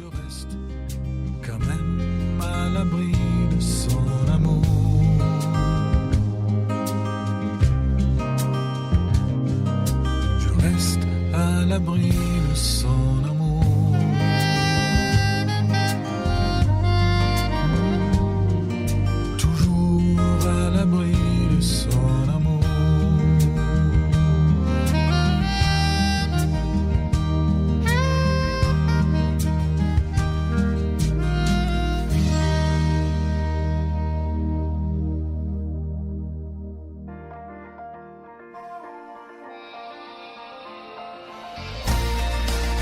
reste quand même à l'abri de son amour. Je reste à l'abri de son amour. Toujours à l'abri de son amour.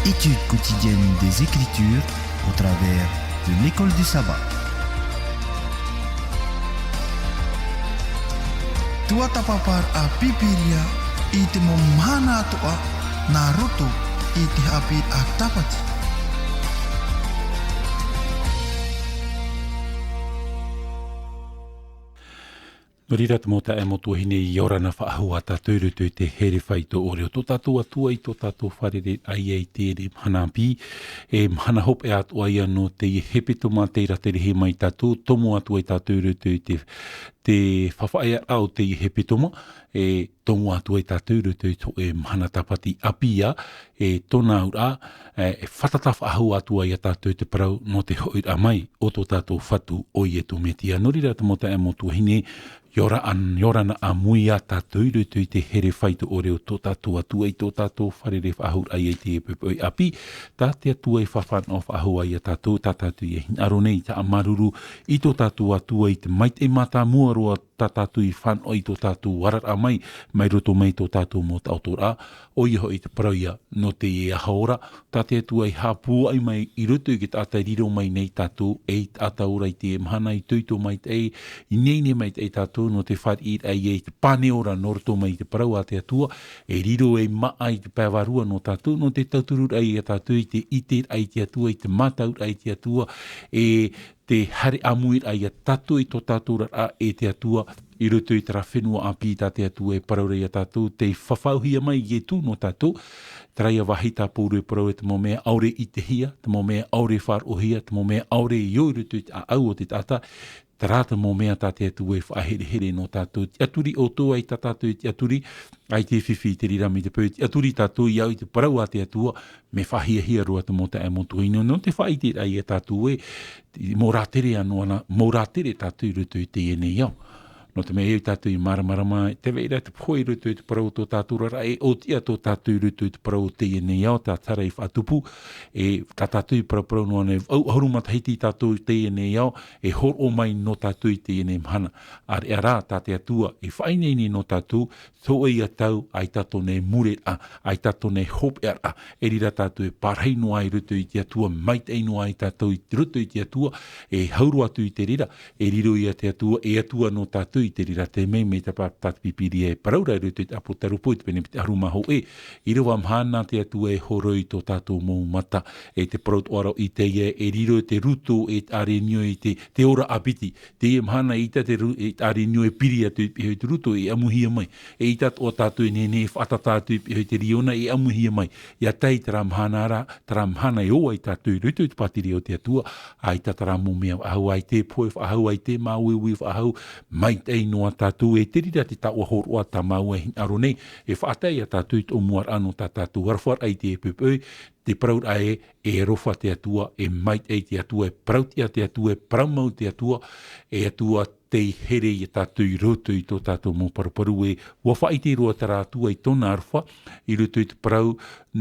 Étude quotidienne des Écritures au travers de l'école du sabbat. Tua tapapar a Haapiiraa i te momana atoa na roto i te Haapiiraa Sabati. No rira te mota e motu hine I ora na whaahua ta tūrutu te here whaito o reo. Tō tātou atua I tō tātou wharere ai ai te re mhana pi. E mhana hop e atua ia no te hepeto mā teira te rehe mai tātou. Tomo atua I tā tūrutu te whawhaia au te hepetoma. E tomo atua I tā tūrutu to e mhana tapati apia. E tōna ura e whatata whaahua atua ia tātou te parau no te hoira mai o tō tātou whatu o I e tō metia. No rira te mota e motu hine Yora na amui a tātou rutu I te here whaito o reo tō tātou atua I tō tātou wharere whahur ai te pepoi api. Tā te atua I whawhan o whahua I a tātou, tā tātou I hinaro nei ta amaruru I tō tātou atua I te mait e mata mua roa tā tātou I whan o I tō tātou warar a mai roto mai tō tātou mō tautora. O iho I te parauia no te e ahaora. Tā te atua I hāpū ai mai I rutu I ke tātai riro mai nei tātou e tātaura I te mhana I tuito mai te e I neine mai te tātou no te whare I ai e te pane ora norto mai te parau a te atua e riro e maa I te pēwarua no tātou no te tauturur ai a tātou I te iter ai te atua I te mataur ai te atua e te hare amuir ai a tātou I tō tātou a e te atua I roto I tera whenua api tā te atua e paraurei a tātou te whawhauhia mai I e tū no tātou Traia wahita pūru e parau e te mō mea aure I te hia, te mō mea aure whar o hia, te mō mea aure I o roto I te au o te tata Tarata mō mea tā te atu e whahere no tātou. Te aturi o tō ai tā tātou te aturi, ai te whiwhi te rirami te pō. Te aturi tātou I au I te parau a te atua, me whahia roa te mōta e motu ino. No te whai te ai e tātou e, mō rātere anuana, mō rātere tātou rutu I te enei au. No te mea e tātou I maramarama, te veira te poi rutu I te parau tō tātou rara, e o tia tō tātou rutu I te parau te enei au, tā tara I whatupu, e tā tātou I parau no ane, au haruma Tahiti tātou te enei au, e hor o mai no tātou I te enei mhana. Ar e rā tā te atua, e whainei no tātou, tō e a tau, ai tātou ne mure a, ai tātou ne hop e a, e rira tātou e parhei no ai rutu I te atua, mait ei no ai tātou I rutu I te atua, e hauru atu I te rira, e riro I a te atua, e atua no tātou I te rira te mei me te pātpipiri e paraura I rutu I te apotarupo I te pene te haruma ho e. I rewa mhana te atua e horoi tō tātou mō mata e te paraut ora I te e riro te ruto e are nio I te ora apiti. Te e mhana I te are nio e piri atu I te ruto e amuhia mai. E I tat o tātou e nene whatata atu I te riona e amuhia mai. Ia tei tara mhana ara, tara mhana e o ai tātou I ruto I te patiri o te atua. Ai tatara mō mea ahau ai te poe ahau ai te māuiwi ahau mai te noa tātou e te rira te taua horoa tā mau e aro nei e whaatai a tātou I tō muar ano tā tātou warwhar ai te e pupui te praut ai e rofa te atua e mait ei te atua e prautia te atua e praumau te atua e atua te here I tātou I roto I tō tātou mō paraparu e wawha I te roa tara atua I tōna arwha I roto I te parau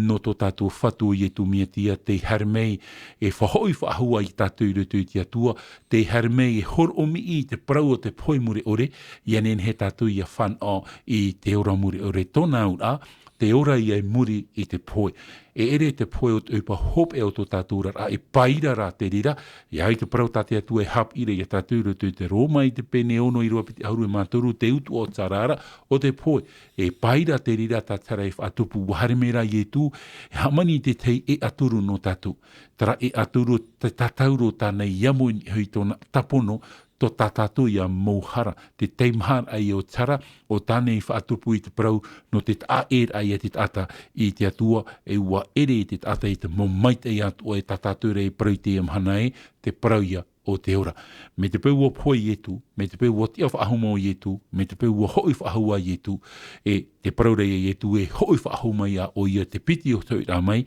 no tō tātou whatu I e tu miatia te harmei e whahoi whahua I tātou I roto I te atua te harmei e hor omi I te parau o te poi mure ore I anen he tātou I a whan o I te ora mure ore tōna ura te ora I ai muri I te poi. E ere te poi o te upa hop e o tō tātou rara, e paira rā te rira, I ai te parau tāte atu e Haapiiraa I a tātou rutu te roma I te pene ono I roa piti auru e mātoru, te utu o tarara o te poi. E paira te rira tā tara e whatupu waharemera I e tū, e hamani te tei e aturu no tātou. Tara e aturu te tatauro tāna I amu hui tōna tapono, to tātātou ia mauhara, te teimhara ai o tara, o tāne I whaatupu I te parau, no te aer ai te tata I te atua, e ua ere te tata I te momait ai atua e tātātou rei parau te amhana te parau ia o te ora. Me te peu ua poi etu, me te peu ua tia whaahuma o etu, me te peu ua hoi whaahua etu, e te parau rei etu e hoi whaahuma ia o ia te piti o tau rā mai,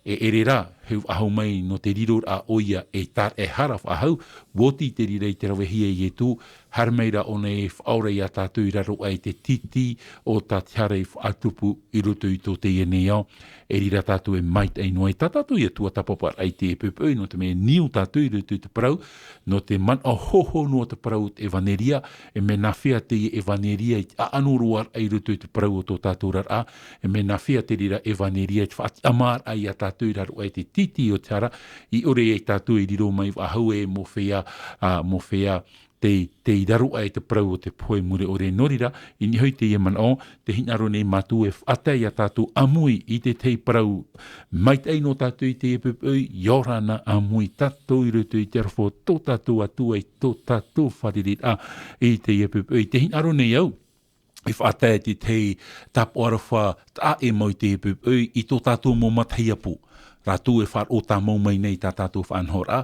e ere rā, heu ahau mai no te riro a o ia e tar e hara whaahau, woti te rirei te rawehia I etu, harmeira o ne whaore ia tātou I raro ai te titi o tā tiare I whaatupu I roto I tō te ene au, e rira tātou e mait ai noai, tā tātou ia tua tapapar ai te pepeu, no te me niu tātou I roto I te parau, no te man o hoho no te parau te evaneria, e me na whia te evaneria I a anuruar ai roto I te parau o tō tātou rara, e me na whia te rira evaneria I te whaati amar ai a tātou I raro ai te titi o tara, I ore e tātou I riro mai wahau e mo whea te iraru ai te parau o te poe mure o re norira, I ni hoi te iaman o, te hinaro nei matu e whatai a tātou amui I te tei parau. Mait ei no tātou I te epepui, yorana amui tātou I roto I te arafo, tō tātou atua I tō tātou wharirira I te epepui. Te hinaro nei au, I whatai te tei tapo arafa, tā e mau te epepui, I tō tātou mo mataiapu. Rātou e whar o tā mau mai nei tā tātou whanhora,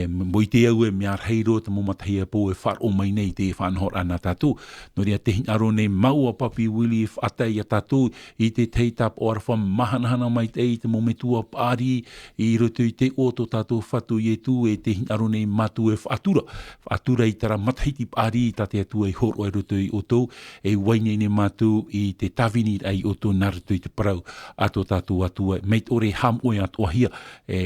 moi te au e mea reiro te momatahia po e whar o mai nei te whanhora nā tātou. No rea te hinaro nei maua papi wili e whatai a tātou I te teitap o arwha mahanahana mai tei te mometua pāri I roto I te o tō tātou whatu I tu e te hinaro nei matu e whatura. Whatura I tara matahiti pāri I tate atu e horo e roto I o tō e waine ne matu I te tawini ai o tō naruto I te parau a tō tātou atua. Meit ore ham oe o hia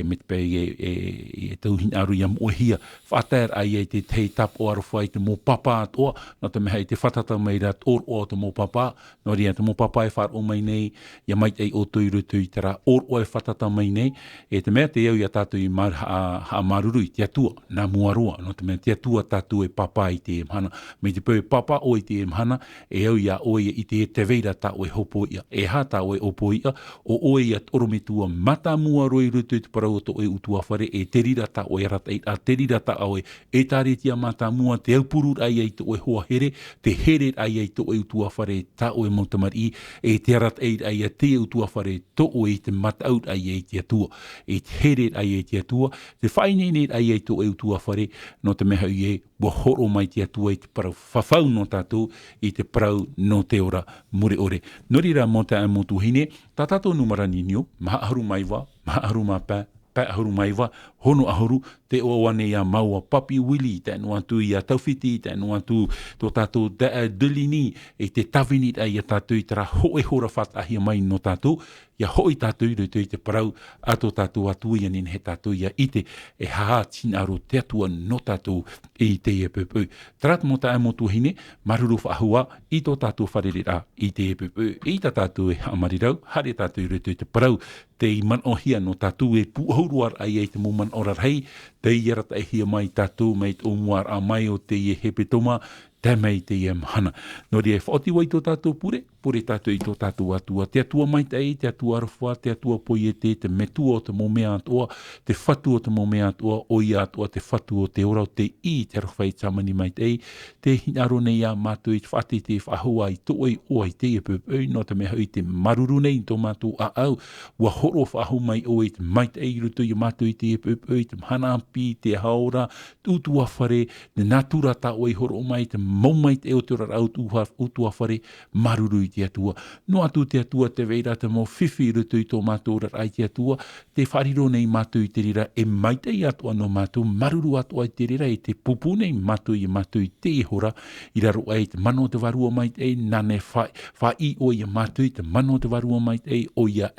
me te pei e tau hinaru iam o hia whataer ai e te tei tap o arwha I te mō papa atoa no te meha I te whatata mai rat or o te mō papa no ria te mō papa e whar o mai nei ia mai ei o tui rutu I tera or o e whatata mai nei e te mea te iau ia tātou I ha maruru I te atua nā muarua no te mea te atua tātou e papa I te emhana me te pei papa o I te emhana e au ia o I te veira tā o e hopo ia e ha tā o e opo ia o ia torometua mata mua roi rutu I te parau to e utua whare e te rira ta o e rata a te rira ta o e tāretia mata mua te aupurur ai to e hoa here te here ai to e utua whare ta o e montamari e te rata ai te utua whare to o e te mata out ai te atua e te here ai te atua te whaine ai to e utua whare no te meha I wa horo mai te atua I te parau whawhau no tātou I te parau no te ora mure ore. Norira mo te amotu hine, tā tātou numara ninio, maha aharu maiwa, maha aharu mapa, pa aharu maiwa, hono aharu, te o wane ia maua papi wili, te anu atu ia tauwhiti, te anu atu tō tātou delini, e te tawini ai a tātou I tera hoe hora whatahia mai no tātou, ia hoi tātou I te parau a tō tātou atu ia nene he tātou ia ite e haa tinaro te atua no tātou I te epepu. Tarat mo ta amotu hine, maruru whahua I tō tātou wharerera I te epepu. I tā tātou e hamarirau, hare tātou I te parau, te iman o hia no tātou e puahuruar ai te muman orar hei, te iarata e hia mai tātou mei tō muar a mai o te e hepetoma, te mei te ia mahana. No rea whaoti wai tō tātou pure tātou I tō tātou atua. Te atua mai tei, te atua arwha, te atua poi e te metua o te momea atoa, te whatu o te momea atoa, o ia atoa, te whatu o te ora o te I, te arwhai tamani mai tei, te hinaro nei a mātou I te whati te whahua I toi o ai te e pupui, no te meha I te maruru nei tō mātou a au, ua horo whahu mai o I te mai tei rutu I mātou I te e pupui, te mhanapi, te haora, utua whare, te natura ta o I horo mai, te maumait e o te ora utua whare, maruru I te atua. No atu te atua te veira te mo whiwhi rutu I tō mātou rar ai te atua, te whariro nei mātou I te rira e maitei atua no mātou, maruru atua I te rira e te pupu nei mātou I te hora, I raro ai te mano te varua mai te nane whai o I mātou I te mano te varua mai te o ia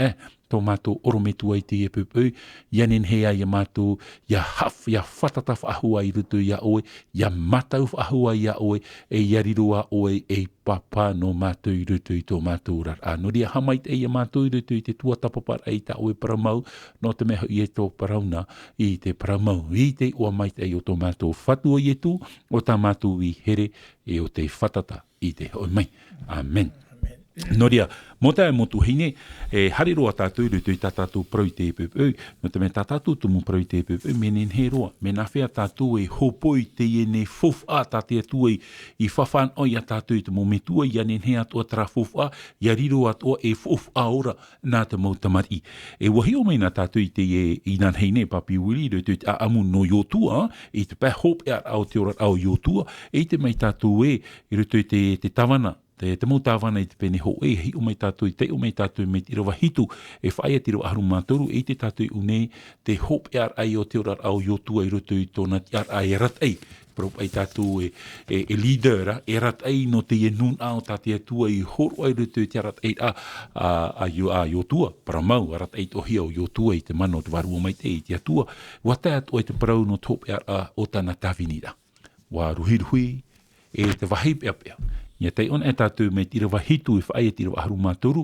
tō mātou orometua I te e pupu, ianen hea I mātou, ia whatata whahua I rutu ia oe, ia matau whahua ia oe, e iarirua oe e papa no mātou I rutu I tō mātou rar. No ria hamait e ia mātou I rutu I te tua tapapar e ta oe paramau, no te meha I e tō parauna I te paramau, I te ua mait e o tō mātou whatua I e tū, o tā mātou I here e o te whatata I te hoi mai. Amen. Noria, mota e motu hine, hari roa tātou i rutu i tātou prau i te pepeu, no te me tātou tumu prau i te pepeu, menen he roa, me na whea tātou e hopoi te ne fof a tātou atua i whawhan oi a tātou i te mo metua i anen he atua tra fof a, i ariro atua e fof a ora nā te mautamari. E wahi o mai nā tātou i te i nan heine papi wili, rutu i te amu no yotua, i te pē hop e au te ora au yotua, e te mai tātou i rutu i te tawana, te mau tāwana i te pene ho e hi o mai tātou i te o mai tātou me tira wahitu e whaia tira aharu mātoru e te tātou i unei te hop e ar ai o te ora au yotua i roto i tōna ti ar ai e rat ai prop ai tātou e leader e rat ai no te e nun ao tātou atua i horo ai roto i te rat ai a yotua para mau rat ai tohi au yotua i te mano te waru o mai te i te atua wata atua i te parau no te hop e ar o tāna tāwhinira wa ruhiruhi e te wahi pea pea ia tei ona e tātou me tira wahitu e whaia tira waharu mātoru,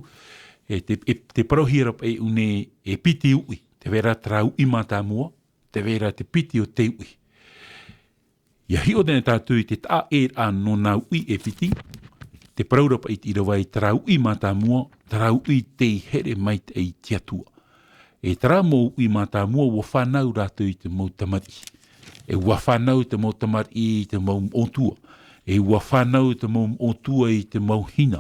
te parohira e une e piti ui, te vera trau i mātā mua, te vera te piti o te ui. Ia hi o tēne tātou i te tā e no nā ui e piti, te paraurapa i tira wai trau i mātā mua, trau i te here mai te i tiatua. E tra mō ui mātā mua wa whanau rātou i te mautamari. E wa whanau te mautamari i te mau ontua. E ua whanau te mau otua i te mau hina.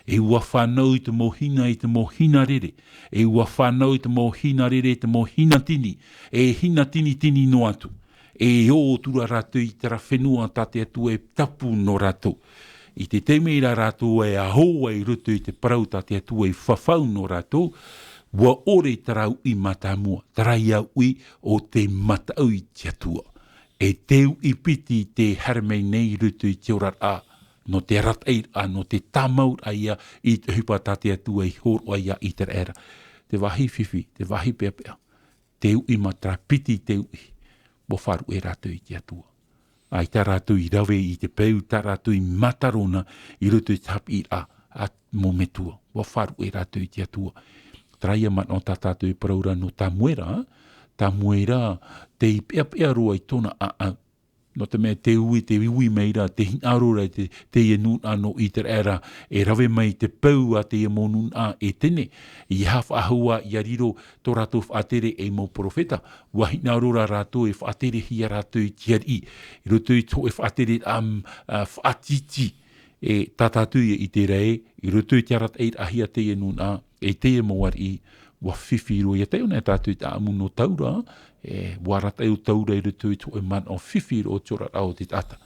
E ua whanau i te mau hina i te mau hina rere. E ua whanau i te mau hina rere i te mau hina tini. E hina tini tini no atu. E o tura rātou i tera whenua tate atu e tapu no rātou. I te temeira rātou e ahoa i rutu i te parau tate atu e whawhau no rātou. Ua ore tarau i matamua. Tarai au i o te matau i te atua. E teu i piti te harmei nei rutu i te orat a, no te rat a, no te tamaur a ia, i te hupa tate atua i horo a ia i te era. Te wahi whiwhi, te wahi pea pea, teu i matra piti teu i, bo wharu e rātou i te atua. Ai tā rātou i rawe i te peu, tā rātou i matarona i rutu i te Haapiiraa a mō metua, bo wharu e rātou i te atua. Traia mat no tā tātou i paraura no tā muera, tā muera te i pea roa i tōna a no te mea te ui meira, te hinarora te i nun no i te era, e rawe mai te pau a te i mō nun a e tene, i hawha ahua i ariro tō rātou whaatere e mō profeta, wa hinarora rātou e whaatere hia rātou i tiari, i roto i tō e whaatere whaatiti, e tātātou i te rei, i roto i te arat eir ahia te i nun a, e te i mōari i, wa whiwhiro ia te ona e tātou i tā amu no taura, e warata e o taura i rutu i tō e man o whiwhiro o tōra rao te tata.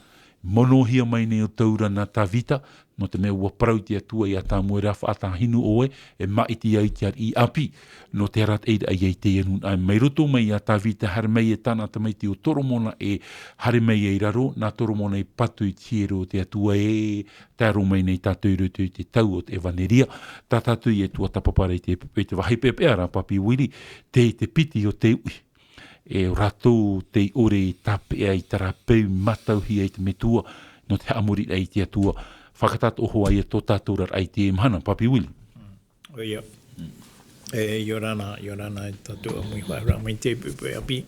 Monohia mai nei o taura na tā vita, no te mea ua parau te atua i a tā moe rafa a tā hinu oe, e maiti ai te ar i api, no te arat eira ai te enun ai. Mai roto mai a tā vita hare mai e tāna te maiti o toromona e hare mai e raro, nā toromona e patu i tiero te atua e tāro mai nei tātou i rutu i te tau o te evaneria, tā tātou i e tua tapapara i te wahi pepea rā papi wiri, te piti o te ui. E ratou te ore i tapea i tara peu matauhi ai te metua, no te amuri ai te atua, whakatat oho ai e tō tātou ai te mhana, papi wili. Oia. Yorana e tātou amui whaera mai te pupu api.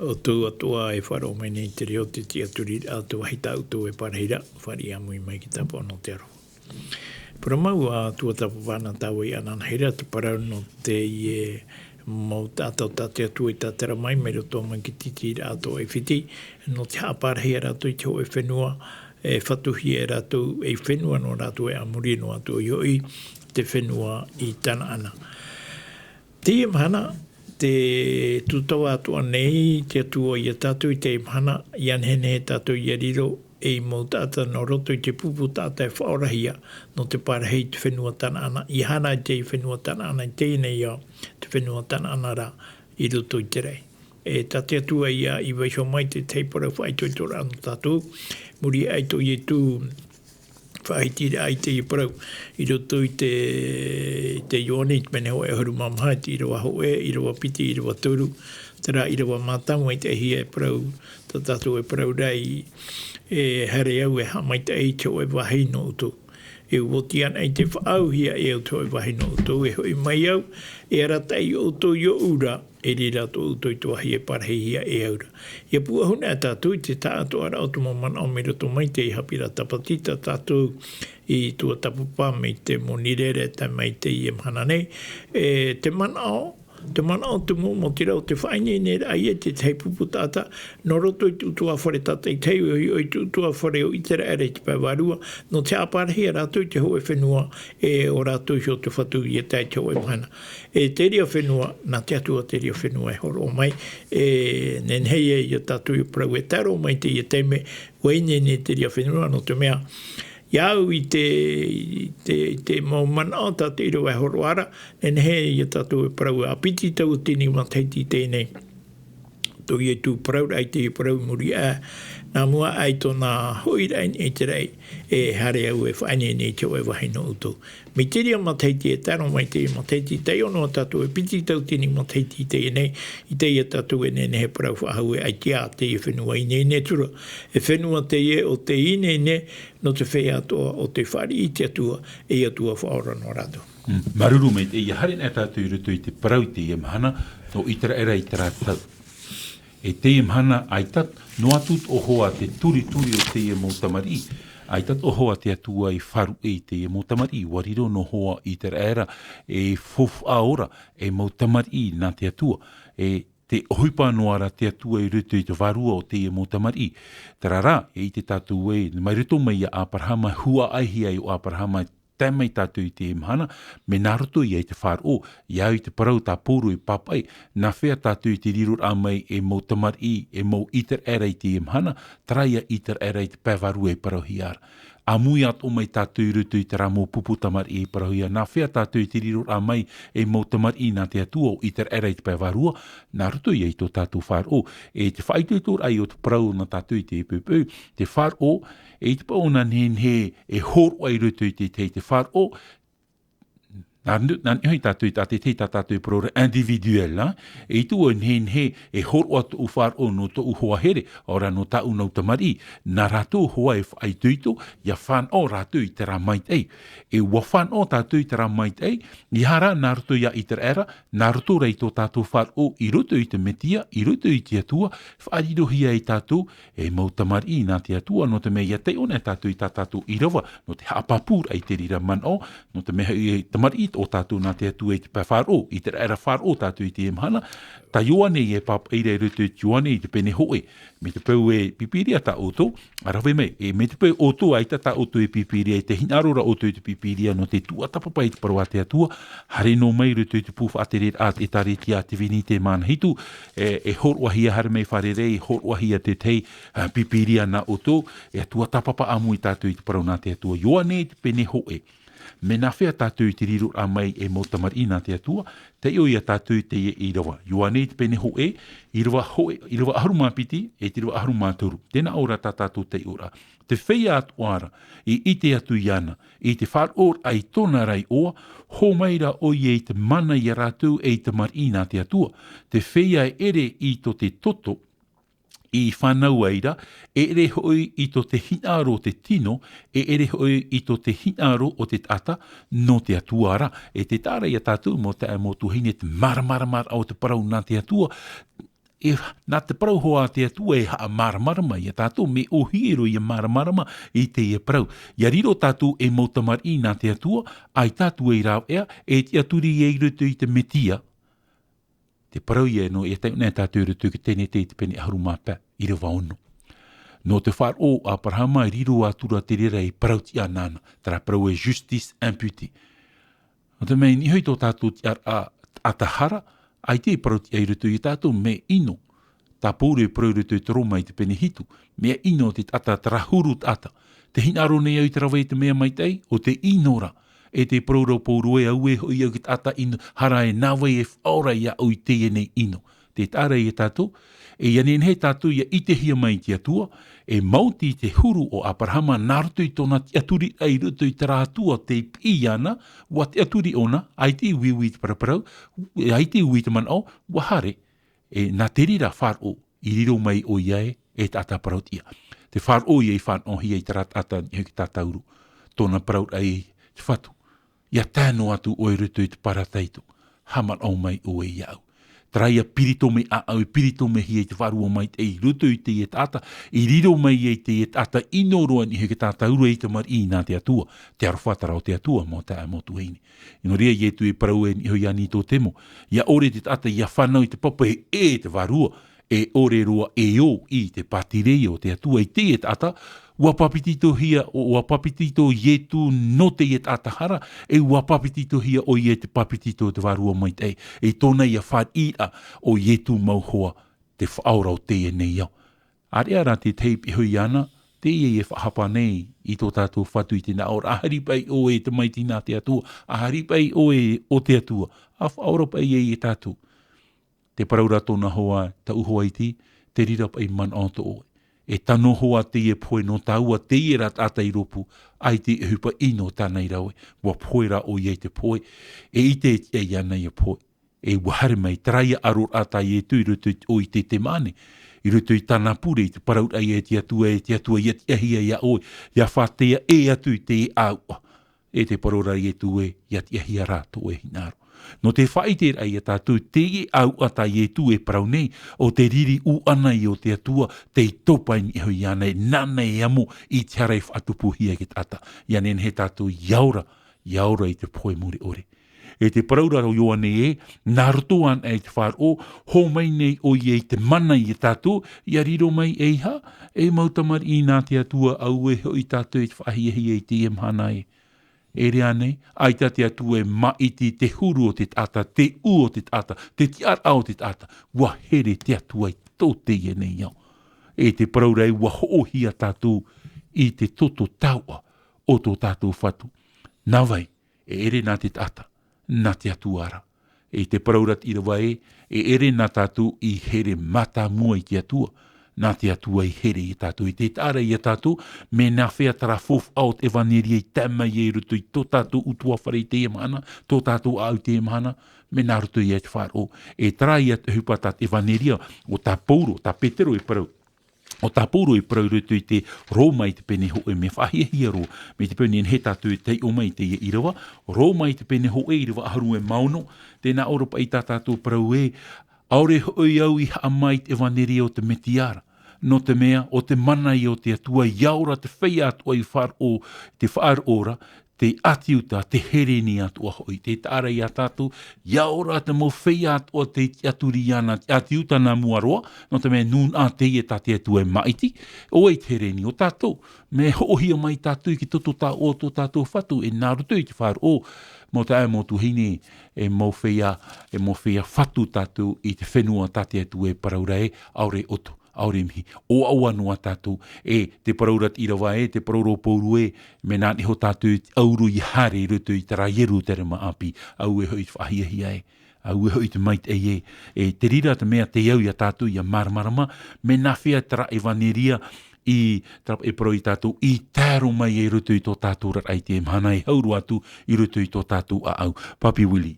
O tō atua e wharo mai nei te reo te tiaturi a tō hita uto e Partage, whari amui mai ki tapo no te aro. Pero mau a tua tapo wana tau i ananheira te parau no te ie mau tātou tātou atua i tātera mai, mei roto mai ki titi rātou e whiti, no te hāpārhea rātou i te ho e whenua, e whatuhi e rātou e whenua no rātou e amuri no rātou i oi, te whenua i tāna ana. Te imhana, te tūtau atua nei, te atua i a tātou i te imhana, i anhene he tātou i a riro, e mo tata no roto i te pupu tata e whaorahia no te parahei te whenua tāna ana. I hana i te whenua tāna ana, i tēnei au te whenua tāna ana rā i roto i te rei. E tate atua ia i waisho mai te teipara whaitoi tō rāno tātou, muri aito i tū whaitiri ai te i parau i roto i te ioni, te mene hoa e huru mamha, i rawa hoe, i rawa piti, i rawa turu, tera i rawa mātamu i te hia e parau, tā tātou e parau rei, e hare au e hamai te ei te o e wahi no utu. E uoti ana i te whaau hia e o te o e wahi no utu. E hoi mai au, e ara tei o to i o ura, e re rato utoi tuahi e parhehia e aura. Ia pua huna tātou i te tātou ara o tu mamana o mera to mai te i Haapiiraa Sabati tātou i tua tapupā me te monirere te mai te i mhana nei. Te mana o te mo te rau te whaine nera ai e te tei pupu tāta no roto i tutua whare tāta i tei o i tutua whare o i tera ere te paiwarua no te aparhea rātou i te hoe whenua o rātou i o te whatu i e tei te hoe mana. Te ria whenua, nā te atua te ria whenua e horo mai nenhei e i a tātou i prau e taro mai te i e teime weine ne te ria whenua no te mea Iau i te maumana o tātou i roa horo ara, he i tātou e parau a piti tau tini ma Tahiti tēnei. Tō i e tū parau ai te parau muri a, nā mua ai tōna hoira e te rei, e hare au e whaine nei te oe wahi no utou. Mi te ria ma Tahiti e taro mai te ma Tahiti, te ono tātou e piti tau tini ma Tahiti tēnei, i te i tātou e nene he parau whahau e ai kia te i whenua i nene tura. E whenua te e o te i nene, no te whea atoa o te whari i te atua e atua whaora no rato. Maruru mei, e hare nā tātou i rutu i te parau te i mahana, no itara era i tara tau. E te i mahana aitat, no atut o hoa te turi o te i mautamari. Aitat o hoa te atua i wharu e te i mautamari. Wariro no hoa i tara era e fofu a ora e mautamari nā te atua. E te ohipa noara te atua i rutu i te varua o te i mautamari. Tarara, e te tātou e, mai ruto mai a aparhama hua aihi ai o aparhama tēmai tātou i te imahana, me nā roto i te whāro, iau i te parau tā pōro i papai, nā whea tātou i te rirur a mai e mau tamari, e mau iter era i te imahana, traia iter era i te pēwaru e parau hiara. A mui at o mai tātou i rutu i te ramo pupu tamari e parau hiara, nā whea tātou i te rirur a mai e mau tamari nā te atua o iter era i te pēwarua, nā roto i tō tātou whāro. E te whaituitor ai o te parau na tātou i te epupau, te whāro, e te pao na nenhe e horo ai rutu i te whāro, nā hoi tātou i te tātou i parora individuel, e tu o nenhe e horo atu u whāro no to u hoa here, ora no tau nau tamari, nā rātou hoa e whai tuito, ia whāno rātou i te ramait ei. E ua whāno tātou i te ramait ei, i hara nā rātou ia i te era, nā rātou rei tō tātou whāro i rutu i te metia, i rutu i te atua, whaarirohia i tātou, e mau tamari nā te atua, no te mea te ona tātou i tātou i rawa, no te hapapūra i te rira mano, no te mea i tamari o tātou nā te atua i te pā whāro, i te era whāro tātou i te emhana, ta ioane e papa eire rutu i ioane i te pene hoe, me te pau e pipiria ta oto, arawe mei, e me te pau oto aita ta oto e pipiria, e te hinarora oto i te pipiria, no te tua tapapa i te parua te atua, hare no mai rutu i te pufa atere at e tare tia te vini te mana hitu, e horwahia hare mei wharerei, horwahia te tei pipiria na oto, e atua tapapa amu i tātou i te parau nā te atua, ioane i te pene hoe. Me nā whea tātou i te riru a mai e mautamari nā te atua, te io i a tātou i te i rawa. Ioane i te pene ho e, i rawa aharuma piti, e te rawa aharuma turu. Tēnā ora tā tātou te ora. Te whea atu ara, i te atu iana, i te whāor ai tōna rai oa, ho maira o i te mana i a rātou e te mari nā te atua. Te whea ere i to te toto, i whanau aira, e ere hoi i to te hinaro te tino, e ere hoi i to te hinaro o te tata no te atuara. E te tāra i a tātou mo te amotu hine te mara au te parau nā te atua, e nā te parau hoa te atua e haa maramarama i a tātou, me o hiero i a maramarama i te e parau. Ia riro tātou e mautamari nā te atua, ai tātou e rau ea, e te aturi e rutu i te metia, te parau ia no e tau nē tātou rutu ki tēne te pene aharuma pā i rawa ono. No te whāro a parahama i riro atura te rera i parau ti anana, tara parau e justice imputi. No te mei ni hoi tō tātou ti a tahara, ai te parau ti ai rutu i tātou me ino. Tā pōre parau rutu i te roma i te pene hitu, mea ino te tata tarahuru tata. Te hinaro nei au te rawa i te mea mai tei, o te inora. E te proro pōroe au e hoi au ki tata ino, hara e nawe e whaora ia au i te nei ino. Te tāra i e tātou, e ianen he tātou ia i te hia mai te atua, e mauti te huru o aparhama nārtu i tōna te aturi ai rutu i te rātua te piana, wa te aturi ona, ai te uiwi te paraparau, ai te ui te manao, wa hare, e nā te rira whāro i riro mai o iae e tāta parautia. Te whāro i e whānohi i te rātata i ki tātauru, tōna parau ai te whatu. Ia tēno atu o e rutu i te parataitu, haman au mai o e iau. traia pirito me a au pirito me hi te wharua mai te i rutu i te tata, i riro mai i te tata inoroa ni he tata ura i te mari i nā te atua, te arwhatara o te atua mo te amotu heini. Ino rea i tu i parau e ni hoi ani tō temo, ia ore te tata ia whanau i te papa e te warua, e ore roa e o i te patirei o te atua i te tata, ua papitito hia o ua papitito ietu no te iet atahara, e ua papitito hia o iet papitito te warua mai te e tōna ia whār ira o ietu mauhoa te whaora o te e nei au. Are ara te teip i hui ana, te e whahapa nei i tō tātou whatu i tēnā ora, ahari pai o e te maiti nā te atua, ahari pai o e o te atua, a whaora pai e tātou. Te paraura tōna hoa ta uhoa iti, te rira pai man auto oe. E tano hoa te e poe no taua te e rat ata i ropu, ai te e hupa ino tāna i raue, wa poera o iei te poe, e i te e iana i a poe. E wahare mai traia aror ata i e tu i rutu o i te mane, i rutu i tāna pure i te paraura i e te atua i te ahia i a oe, ia whātea e atu i te e aua, e te paraura i e tu e i te ahia rāto e hinaro. No te whaite ai a tātou te e au ata i e tu e parau nei, o te riri u ana i o te atua, te topai ni hoi ana e nana e amo i te harei whatupu hia ki tata. Ia nen he tātou yaura i te poe muri ore. E te paraura o ioane e, nā rotoan e te whāro, ho mai nei o i e te mana i e tātou, ia riro mai e ha, e mautamar i nā te atua au e hoi tātou e te whahiahi e te e mhana e. E rea nei, ai te atu e maiti te huru o te tata, te u o te tata, te tiara o te tata, wa here te atu ai tō te e nei au. E te paraurei wa hoohia tātou i te toto taua o tō tātou whatu. Nā vai, e ere nā te tata, nā te atu ara. E te paraurat i rawa e ere nā tātou i here mata mua i te atua. Nā te atua i here i tātou, i te tāra i a tātou, me nā whea tara fof au te vaneri i tēma i e rutu i tō tātou utua whare i te emahana, tō tātou au te emahana, me nā rutu i e te whāro. E tara i a te hupata te vaneri o tā pauro, tā petero i parau. O tā pauro i parau rutu i te rō mai te pene ho e me whahia ro, me te pene he tātou te o mai te i rawa, rō mai te pene ho e i rawa aharu e mauno, tēnā oropa i tā tātou parau e, aure hoi au i haa mai te vaneri o te metiara. No te mea, o te mana i o te atua, iaura te whea atua i te whaar ora, te atiuta, te hereni atua hoi, te tāra i a tātou, iaura te mo whea atua te aturi ana, te atiuta nā muaroa, no te mea nun a te e tā te atua e maiti, o e te hereni o tātou, me hohia mai tātou ki toto tā o tō tātou whatu, e nā rutu i te whaar o, mo te aemotu hine, e mo whea whatu tātou i te whenua tā te atua e paraurei, aure otu. Aure mihi, o aua noa tātou, e te paraurat i rawa e, te parauro pauru e, me nāni ho tātou auru i hare rutu i tara ieru tere maapi, au e hoi whahiahia e, au e hoi te mait e te rira te mea te iau i a tātou i a maramarama, me nā whea tara e vaneria i trap e pro i tātou, i tāro mai e rutu i tō tātou rat ai te mhana e hauru atu i rutu i tō tātou a au. Papi Willi.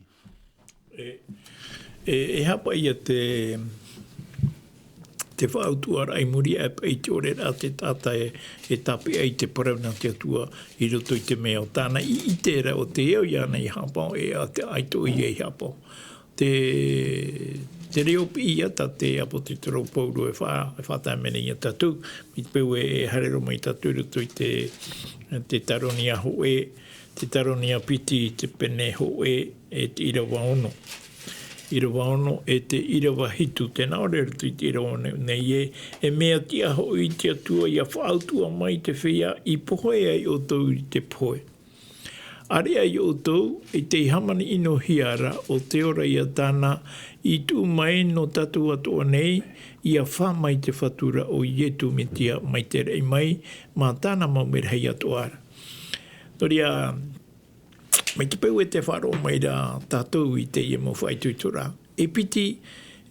E hapa ia te whautua ai muri e pei te ore a te tata e tapi ai te parauna te atua i roto i te mea o tāna i te ra o te eo iana i hapau e a te aito i e hapau. Te reo pi ia ta te apo te tero pauru e whātai mene i a tatu, mi te peu e harero mai tatu roto i te taronia ho te taronia piti te pene ho e te irawa ono. Irawa ono e te irawa hitu, tēnā ore rutu i te irawa ono nei e mea tia ho i te atua i a whautua mai te whea i pohoe ai o tau i te poe. Are ai o tau i te hamani ino hiara o te ora i a tāna i tū mai no tatu atua nei i a wha mai te whatura o ietu me tia mai te rei mai mā tāna maumere hei atuara. Toria, mai te peu e te wharo mai rā tātou i te ia mo whaitutura. E piti,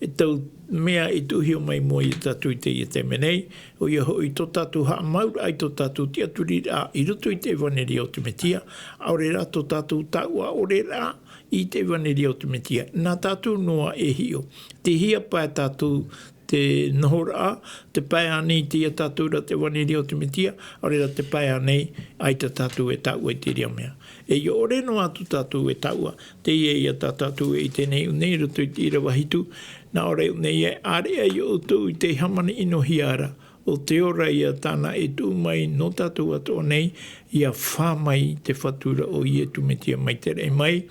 e tau mea e tuhio mai mua i tātou i te ia te menei, o ia hoi tō tātou haa maura ai tō tātou tia turi rā i roto i te vaneri o te metia, aure rā tō tātou taua ore rā i te vaneri o te metia. Nā tātou noa e hio. Te hia pae tātou te nohora, te pai anei te tātou ra te waneri o te metia, ore ra te pai anei ai te tātou e tāua i te rea mea. E i ore no atu tātou e tāua, te ia tātou e tenei unei roto i te ira wahitu, na ore unei e are ai o tau i te hamani ino hiara, o te ora ia tāna e tū mai no tātou ato nei, ia whā mai te whatura o i e tumetia mai te rei mai,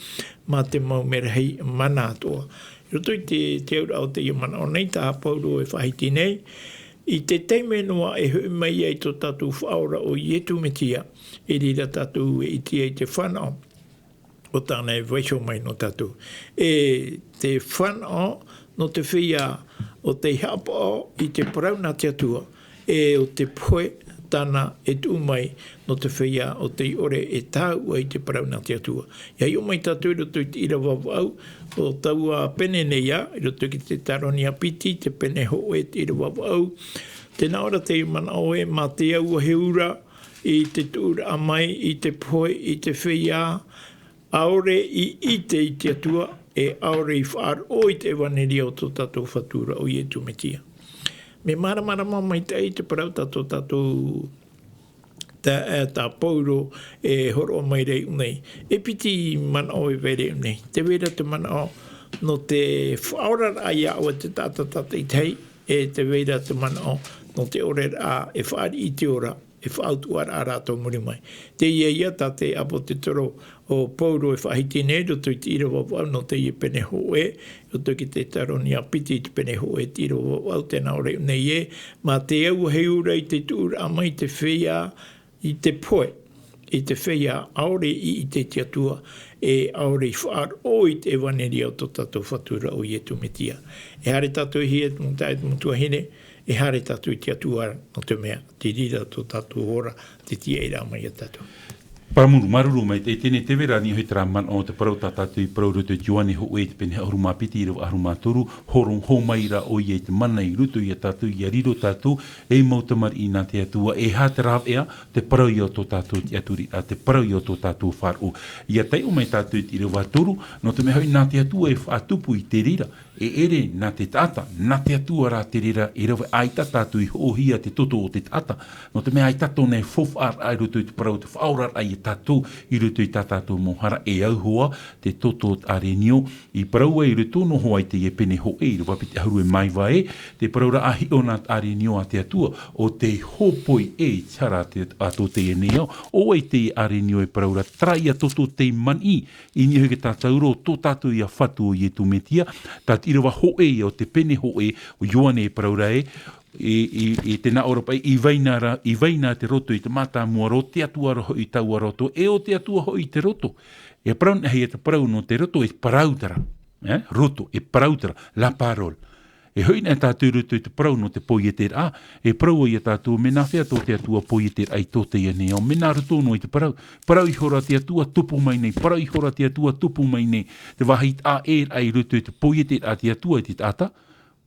ma te mau merahei mana atoa. Roto i te aura o te iamana o nei, tā pauro e whahiti nei, i te teime noa e hui mai ai tō tātou whaora o i e tumetia, e rira tātou e iti ai te whanau, o tāna e waisho mai no tātou. E te whanau no te whia o te hapa i te parauna te atua, e o te poe tāna e tū mai no te whia o te ore e tāua i te parauna te atua. Ia i o mai tātou roto i te ira wawau, o taua pene nei a, i roto ki te taroni a piti, te pene ho e te ira wawau. Tēnā ora te mana o e ma te aua he ura, i te tūra a mai, i te poe, i te whia, aore i te atua, e aore i whaar o i te waneri o tō tātou whatura o i e tumetia. Me maramara mai te parau tātou tā pauro e horo mai rei unei. E piti mana o e vere unei. Te vera te mana o no te whaora ai au te tata i tei, e te vera te mana o no te ore a e whaari i te ora, e whaautuara a rātou muri mai. Te ia tā te apo te toro o pauro e whahiti nei, roto i te ira wawau no te ia pene hoe, roto ki te taroni a piti i te pene hoe, te ira wawau tēnā ore nei e, ma te au he ura i te tūra a mai te whia i te poe, i te whia aore i te tiatua, e aore i whaar o i te waneri au tō tātou whatura o i e tumetia. E hare tātou hi e tumutai tumutua hine, e hare tātou i te atua no te mea, te rira tō tātou hora, te tia i rā mai a tātou. Paramuru, maruru mai, tēne te vera ni hoi tera man o te parau tātātou i parau ruto juin ho e te pene ahuruma piti i rawa ahuruma toru, horong ho mai ra o i e te mana i ruto i a tātou i a riro tātou, e mautamar i nā te atua, e hā te rāw ea, te parau i o tō tātou i aturi, te parau i o tō tātou wharu. I a tei o mai tātou i rawa toru, no te me hoi nā te atua e whaatupu i te rira, e ere nā te tata, nā te atua rā te rira, e rawa aita tātou i hohia te toto o te tata, no te me aita tōne fofar ai ruto i te parau te whaurar ai tātou i ruto i tātou mohara e auhoa te toto arenio i paraua i ruto no hoa i te e pene ho e rua pite haru e mai vai te paraura ahi o nā arenio a te atua o te hopoi e tara te ato te e neo o e te arenio e paraura trai a toto te mani i niho ke tātou ro tō tātou i a whatu o i e tumetia tat i rawa ho e o te pene ho e o Ioane e paraura e i tēnā ora i vaina te roto i te mata mua ro te atua roho i taua roto e o te atua ho i te roto e parau hei e te parau no te roto e parautara roto e parautara la parole e hoi nā tātou roto i te parau no te poi e te rā e parau i a tātou me nā whea tō te atua poi e te ai tō te ane o me nā roto no i te parau i hora te atua tupu mai nei parau i hora te atua tupu mai nei te wahit a e ai roto i te poi e te a te atua i te tata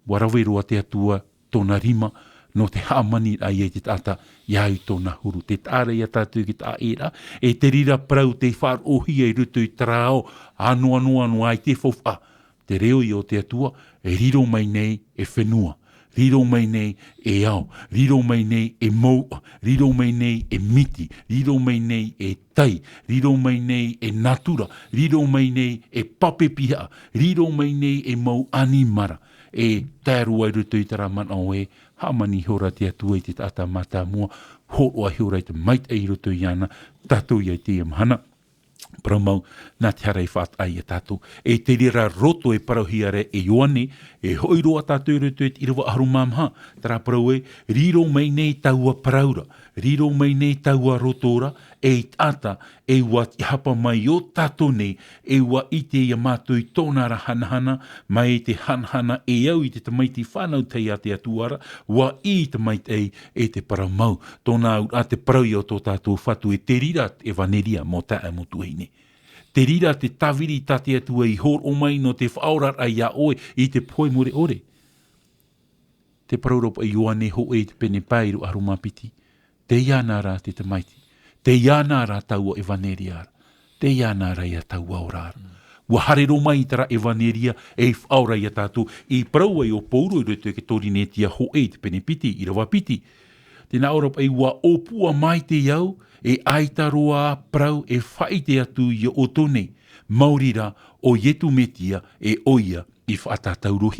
warawero a te atua tōna rima, no te haamani ai e te tata, iau tōna huru. Te tāre ia tātou ki tā era, e te rira parau te whār ohia i rutu i tarao, anu ai te whawha. Te reo i o te atua, e riro mai nei e whenua, riro mai nei e au, riro mai nei e maua, riro mai nei e miti, riro mai nei e tai, riro mai nei e natura, riro mai nei e papepia, riro mai nei e mau animara. E tēru ai ruto i tara mana o e, hamani hora te atua i te tata mata mua, horo ai hora i te mait ai ruto i ana, tātou i ai te amahana. Paramau, nā te hara i whaat ai a tātou. E te rira roto e parauhiare e Ioane, e hoiroa tātou ruto i rawa aharu mamha, tara parau e, riro mai nei taua paraura, riro mai nei taua rotora, e tata, e wa hapa mai o tātou nei, e wa i te ia mātou i tōna ra hanahana, mai te hanahana e au i te tamaiti whanau tei a te atuara, wa i te maitei e te paramau, tōna a te parau i o tō tātou whatu e te rira e vaneria mō tae motu heine. Te rira te tawiri ta te atua i hor o mai no te whaorar ai a oe i te poi more ore. Te parauropa i Ioane ho e te pene pairu aruma piti. Te iana rā te tamaiti. Te iana rā taua e vaneria. Te iana rā ia taua orara. Ua harero mai tara evaneria e whaura ia tātou. I praua i o pauro i roto ke torinetia ho e te pene piti, i rawa piti. Tēnā ora pai ua opua mai te iau, e aitaroa prau e whaite atu i o tone, maurira o yetu metia e oia i whaatatauru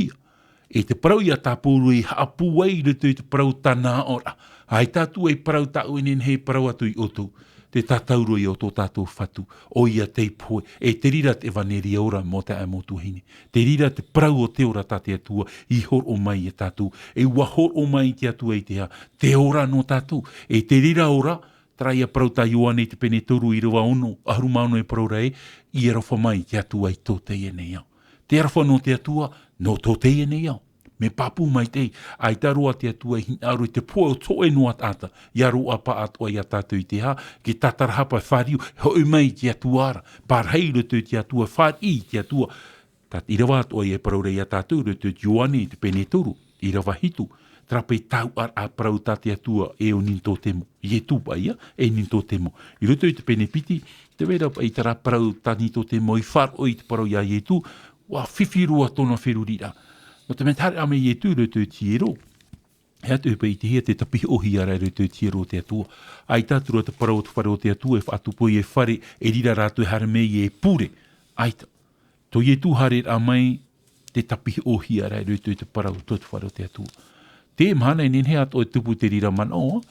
E te prau ia tāpuru i haapu ai roto i te prau tāna ora. Ai tātu e prau tāu enen he prau atu i otu. Te tātauro i o tō tātou whatu, o ia te poe, e te rira te vaneri ora mō te amotu hine. Te rira te prau o te ora tāte atua, i hor o mai e tātou, e ua hor o mai te atua i te ora no tātou, e te rira ora, traia prau tā ioane te pene toru i rawa ono, ahurumano e prau rei, i e rafa mai te atua i tō te ene iau. Te rafa no te atua, no tō te ene iau. Me papu mai te, ai taroa te atua i aru i te poe o tō e noa tāta, i aru apa atua i a tātou i te ha, ki tatarahapa whariu, hoi mai te atuara, parheiro te atua, whari te atua. Tat i rawa atua i e paraurei a tātou, te juane te pene toru, i rawa hitu, trape tau ar a parau tā te atua e o ninto temo, i e tūpa ia, e ninto temo. I roto i te pene piti, te vera i tara parau tā ninto temo, i whar o i te parau ia i e tū, wa whiwhirua tōna wherurira. No te metare ame i e tū roto i tiero. Hea te upa i te hea te tapi ohi ara roto i tiero te atua. Ai tātura te parau te whare o te atua e whaatupo i e whare e rira rātu e hara mei e pure. Aita. To i e tū hare a mai te tapi ohi ara roto i te parau te whare o te atua. Te mahana e nenhea to e tupu te rira manoa.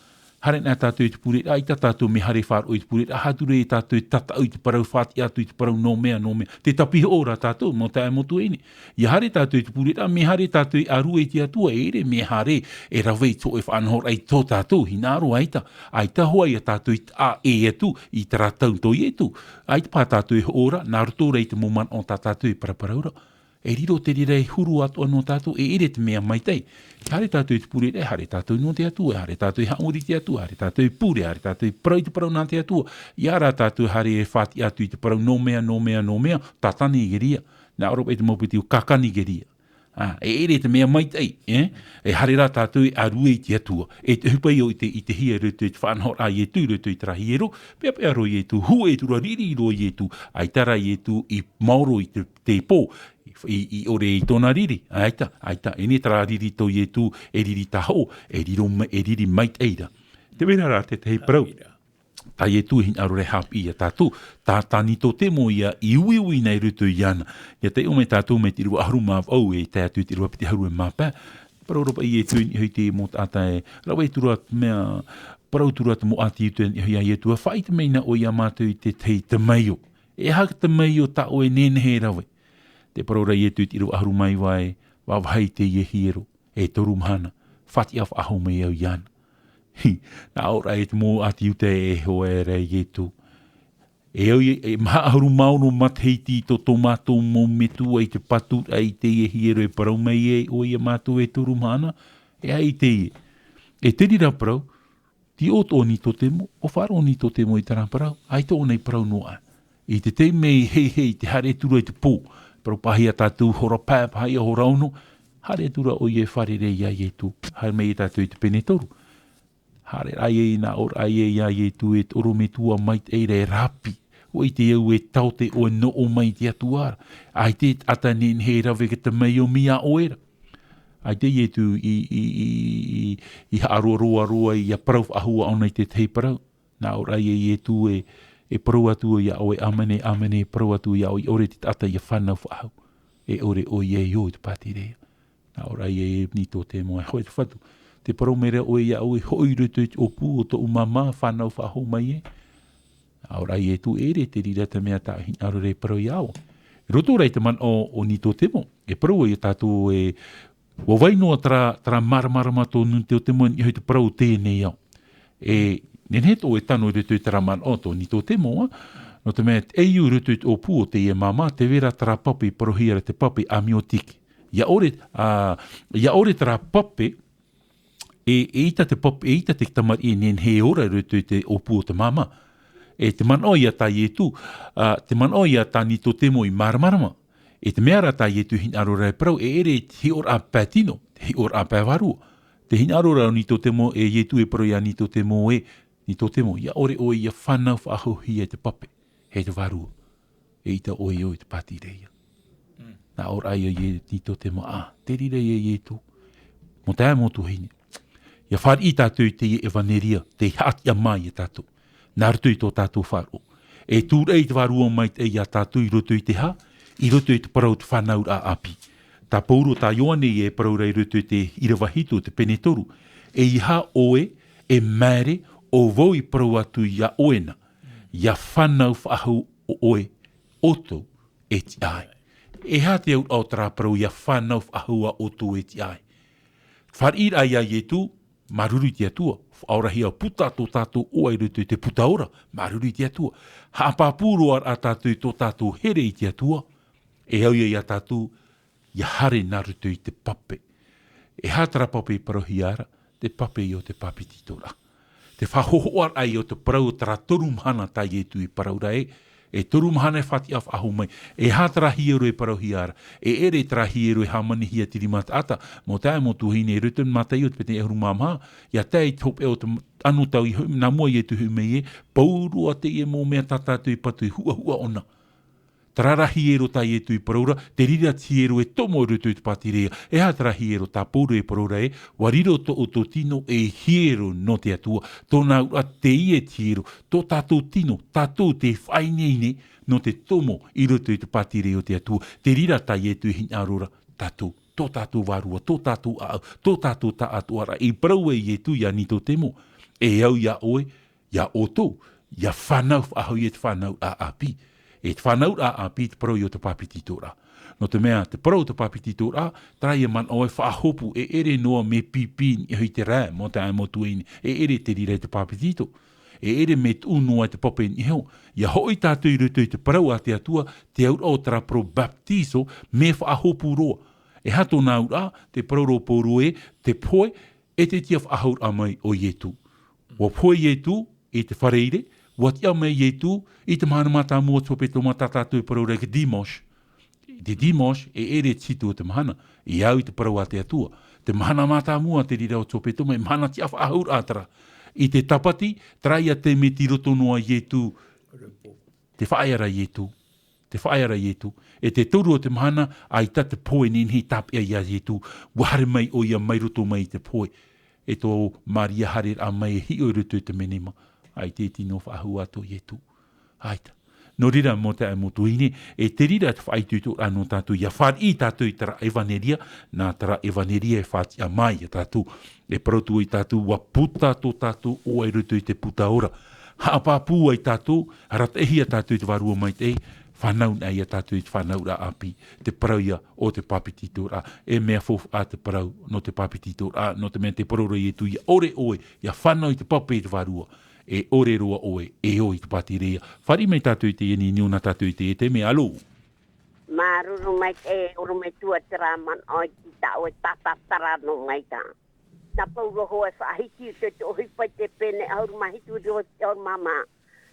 Hare nā tātou i te pure, ai tā tātou me hare whār o i te pure, ahature e tātou i tata o i te parau whāti atu i te parau no mea. Te tapi ora tātou, mo tae motu ene. Ia hare tātou i te pure, me hare tātou i aru e te atua, ere me hare e rawei tō e whanhor ai tō tātou, hinaro aita. Aita hoa i a tātou i a e etu, i te rātau tō i etu. Aita pā tātou i ora, nā roto rei te moman o tā tātou i paraparaura. E riro te rira e huru atu anō tātou, e ere te mea mai tei. Hare tātou i te pure, hare tātou no te atua, hare tātou i haori te atua, hare tātou i pure, hare tātou i parau te parau nā te atua. Iara tātou hare e whāti atu i te parau no mea, tātani i geria. Nā oropa e te mopiti o kakani geria. E ere te mea mai tei, e hare rā tātou i arue i te atua. E te hupai o i te hia rutu i te whanhor a i e tū rutu i te rahi ero, pia pia ro i e tū, hu e tū ra riri ro i e tū, ai tara i e tū i mauro i te pō. I ore i tōna riri, aita, ene tara riri tō i e tū, e riri taho, e riri mait eira. Te wera rā te hei parau, tā i e tū hin arore Haapiiraa tātou, tā ni tō temo ia i ui nei rutu i ana. Ia te ome tātou me te rua aharu māw au e te atu te rua piti haru e māpā, parau ropa i e tū i hui te mo tāta e, rawa i tūra mea, parau tūra te mo ati i tū i hui a i e tū, a whai te meina o i a mātou i te tei te meio. E haka te meio tā o e nenehe rawe. Te paraura i e tū tiru aharu mai wai, wawahai te i e hiero, e toru mahana, whati af aho mai au iana. Nā ora e te mō ati ute e hoa e rei i e tū. E maha aharu mauro matheiti to tomato mō metu ai te patu ai te i e hiero e parau mai e o i a mātou e toru mahana, e ai te i e. E te rira parau, ti o tō ni tō temo, o wharo ni tō temo i tara parau, ai tō nei parau noa. I te mei hei te hare tura i te pō, pero pahia tātou hora pā, pahia hora ono, hare tura o i e whare rei ia i e tū, hare mei tātou i te pene toru. Hare ai e nā or ai e ia i e tū e oro me tua mait e rei rapi, o i te au e taute o no o mai te atuara. Ai te atanen hei rawe ke te mei o mia oera. Ai te i e tū i haroa i a parau ahua ona i te tei parau. Nā or ai e tū e parau atu ia o e amane parau atu ia o i ore te tata ia whanau whahau. E ore o i e o te pati rea. Nā ora i e ni tō te moa hoi te whatu. Te parau mea o ia o i hoi rutu o pū o tō umama whanau whahau mai e. Nā ora i e tū ere te rira te mea tā hin aro rei parau ia o. Roto rei te man o ni tō te mo. E parau i tātou e wawainoa tra maramarama tō nun te o te mo i hoi te parau tēnei au. E nenhe tō e tano i rutu i tara man o tō ni tō te moa, no te mea e iu rutu o pū o te ia mama, te vera tara papi parohiara te papi amiotiki. Ia ore tara papi, e ita te papi, e ita te tamari e nenhe ora rutu i te o pū o te mama. E te man o ia tā i e tū, te man o ia tā ni tō te mo i maramarama. E te mea rā tā i e tū hin aro rai parau, e ere hi or a pētino, hi or a pēwarua. Te hin aro rau ni tō te mo e i e tū e parau ia ni tō te mo e, ni tō te mo, ia ore o ia whanau whahohi e te pape, he te warua. e ita oe o te pati reia. Na ora ai e tito te maa, te rira e tu. Mo tae mo tu hine. Ia whar i tātou te e evaneria, te hati a mai e tātou. Nā rutu i tō tātou wharo. E tūrei te warua mai te ia tātou i roto i te ha, i roto i te parau te whanau a api. Tā pauro tā ioane e paraura i roto i te irawahito, te penetoru. E iha oe, e mere, o vau i parau atu ia oena. Ia whanau whahu o oe, oto e ti ai. E ha te au au tra parau ia whanau whahu a oto e ti ai. Whar ira ia i e tu, maruru i te atua. Aurahi au puta tō tātou oa i roto i te puta ora, maruru i te atua. Hapapuro ar a tātou i tō tātou here i te atua. E au ia tātou, ia hare naruto i te pape. E hātara pape i parohi ara, te pape i o te papititora. Te whahohoar ai o te parau tara torumhana tai e tu i paraura e torumhana e whati af ahu mai. E hātara hiero e parohi ara, e ere tara hiero e hamani hia tirimata ata, mo tae mo tuhine e rutan matai o te pete e hurumamha, ia tae i hope o te anu tau i na mua i e tu humei e, paurua te e mō mea tatatu i patu i hua hua ona. Tarara hiero tai e tu i paraura, te rira hiero e tomo rutu i te patirea, e hātara hiero tā pōru e paraura e, wariro to o tō tino e hiero no te atua, tōna ua te i e hiero, tō tātou tino, tātou te whaineine no te tomo i rutu i te patirea o te atua, te rira tai e tu i hina arora, tātou, tō tātou warua, tō tātou aau, tō tātou tā atuara, i parau e i e tu ia ni tō temo, e au ia oe, ia oto, ia whanau ahau i e te whanau a api, e te whanau a api te parau i o te papititora. No te mea, te parau te papititora, trai e man oe whahopu e ere noa me pipi i hui te rā, mo te ai mo tuini, e ere te rire te papitito. E ere me tu noa te pope ni heo. Ia hoi tātou i rutu i te parau a te atua, te aur o tara pro baptiso me whahopu roa. E hato nā ura, te parau ro pōru e, te poe, e te tia whahaur a mai o ietu. Wa poe ietu, e te whareire, wa tia mai ietu, i te mahana mata mua tope tō mata tātou i parau reika dimos. Te dimos e ere titu o te mahana, i au i te parau a te atua. Te mahana mata mua te rira o tope tō mai, mahana tia whahaur atara. I te tapati, trai a te me ti roto noa ietu, te whaeara ietu. Te whaeara ietu. E te toru o te mahana, ai ta te poe ninhi tapia ia ietu, wahare mai o ia mai roto mai te poe. E tō Maria harer a mai e hi o rutu te menema. Ai te tino whahu ato ietu. Aita. No rira mo te mo tuine, e te rira te whaitutu anō tātou, ia whar i tātou i tara evaneria, nā tara evaneria e whati a mai a tātou. E parotu i tātou, wa puta tō tātou o ai rutu i te puta ora. Haapapu ai tātou, harat ehi a tātou i te warua mai te whanau nei a tātou i te whanau ra api, te parau ia o te papititora, e mea fofu a te parau no te papititora, no te mea te parau i e tu ia ore oe, ia whanau i te pape i te warua. E ore roa oe, e o i te patirea. Whari mai tātou i te ieni, niuna tātou i te me alo. Maruru mai te uru me tua te raman oi ki ta oe tatatara no mai tā. Ta pauro hoa whahiki te te ohi pai te pene auru mahitu roa te auru mama.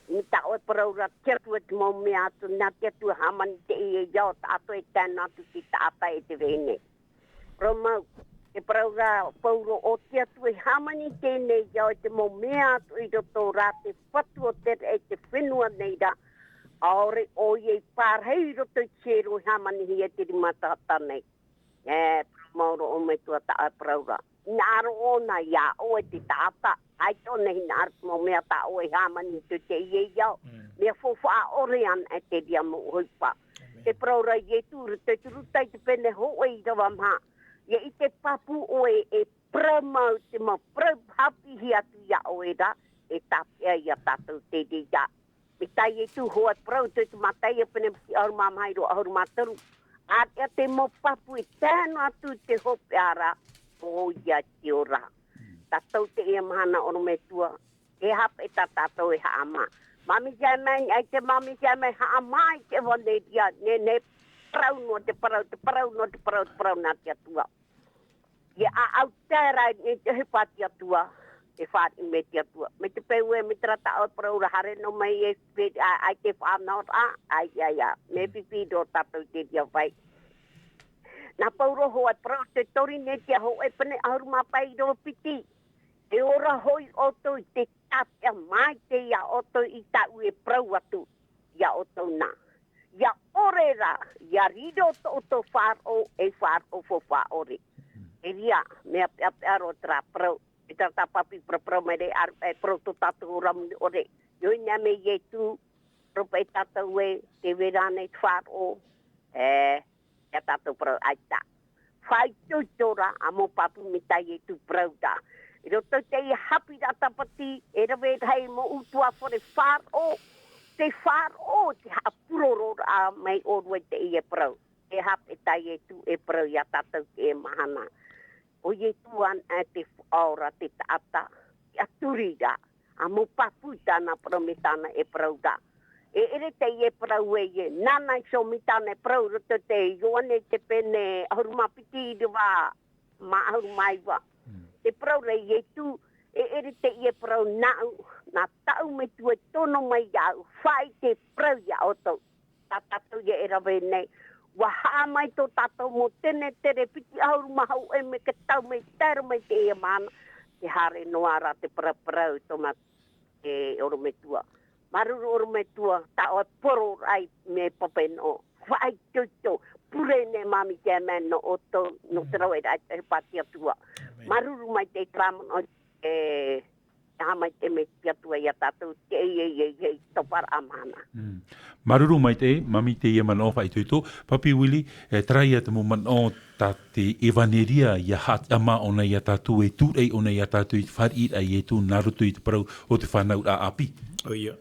Ni ta oe paraura kertu e te mau mea atu, nā te atu hamani te i e iau tātou e tēnā atu ki tātai e te vene. Romau. E paraura pauro o te atu e hamani tēnei iau e te mo mea atu i roto rā te whatu o te e te whenua neira. Aore o i e pārhei roto i tēro i hamani hi e te rimatata nei. E mauro o me tua ta paraura. Nāro o na ia o e te tāta. Ai tōne hi nāro mo mea ta o e hamani te te i e iau. Mea fofa ore an e te ria mo hoipa. E paraura i e tūru te turutai te pene ho e i rawa maha. Ia i te papu oe e pramau te ma hapi hi atu ia oe ra, e tapia ia tātou te de ia. Me tai e tu hoa prau te matai e pene si aur mamairo aur mataru. Atea te mo papu e tēnu atu te hope ara, o ia te ora. Tātou te ea mahana ono me tua, e hapa e tātou e haama. Mami sai mai, ai te mami sai mai haama i te wande ia, ne prau no te parau, te parau no te parau nā te atua. Ia a au tērai ni te hepati atua, e whaati me te atua. Me te peu e me trata au paraura hare no mai e ai te whanau ai, me pipi do tātou te tia vai. Nā pauro hoa parau te tori ne te ho e pane auru mapai do piti. E ora hoi oto i te tapia mai te ia oto i tau e prau atu, ia oto nā. Ia orera, ia rido to whāro e whāro fo whaore. E ria, mea aro tra pro, e tata papi pro mere e pro to tatu ram ore. Yo ina me ye tu, pro pe tata we, te verane whāro, e tata pro aita. Whai tutora, amo papi mita ye tu pro da. I roto te i Haapiiraa Sabati, e rawe hei mo utua fore whāro, te whāro, te hapuroro a mai orwe te i e prau. E hape tai e tu e prau ia tātou ke e mahana. O ye tuan e te whaora te taata, ia turida, a mo papu tāna promitana e prau da. E ere te i e prau e ye, nana i so mitana e prau roto te ioane te pene, ahurumapiti i wā, ma ahurumaiwa. Te prau rei e tu, e ere te i e prau nau, na tau me tu e tono mai au, whai te prau ia oto. Ta tatou ia e rawe nei. Wa haa mai tō tatou mo tene tere piti auru mahau e me ke tau me tēru mai te e mana. Te hare noara te prau toma e oro me tua. Maruru oro me tua, ta o poro rai me popeno. Whai tuto, pure ne mami te meno oto, no te rau e rai te pati atua. Maruru mai te tramon o e mai te me te atua ia tātou te e topar amana. Maruru mai te, mami te ia man o whai tuito. Papi Willi, trai ata mo man o ta te evaneria ia hat ama ona ia tātou e tūrei ona ia tātou i whari ai e tū narutu i te parau o te whanau a api. O ia.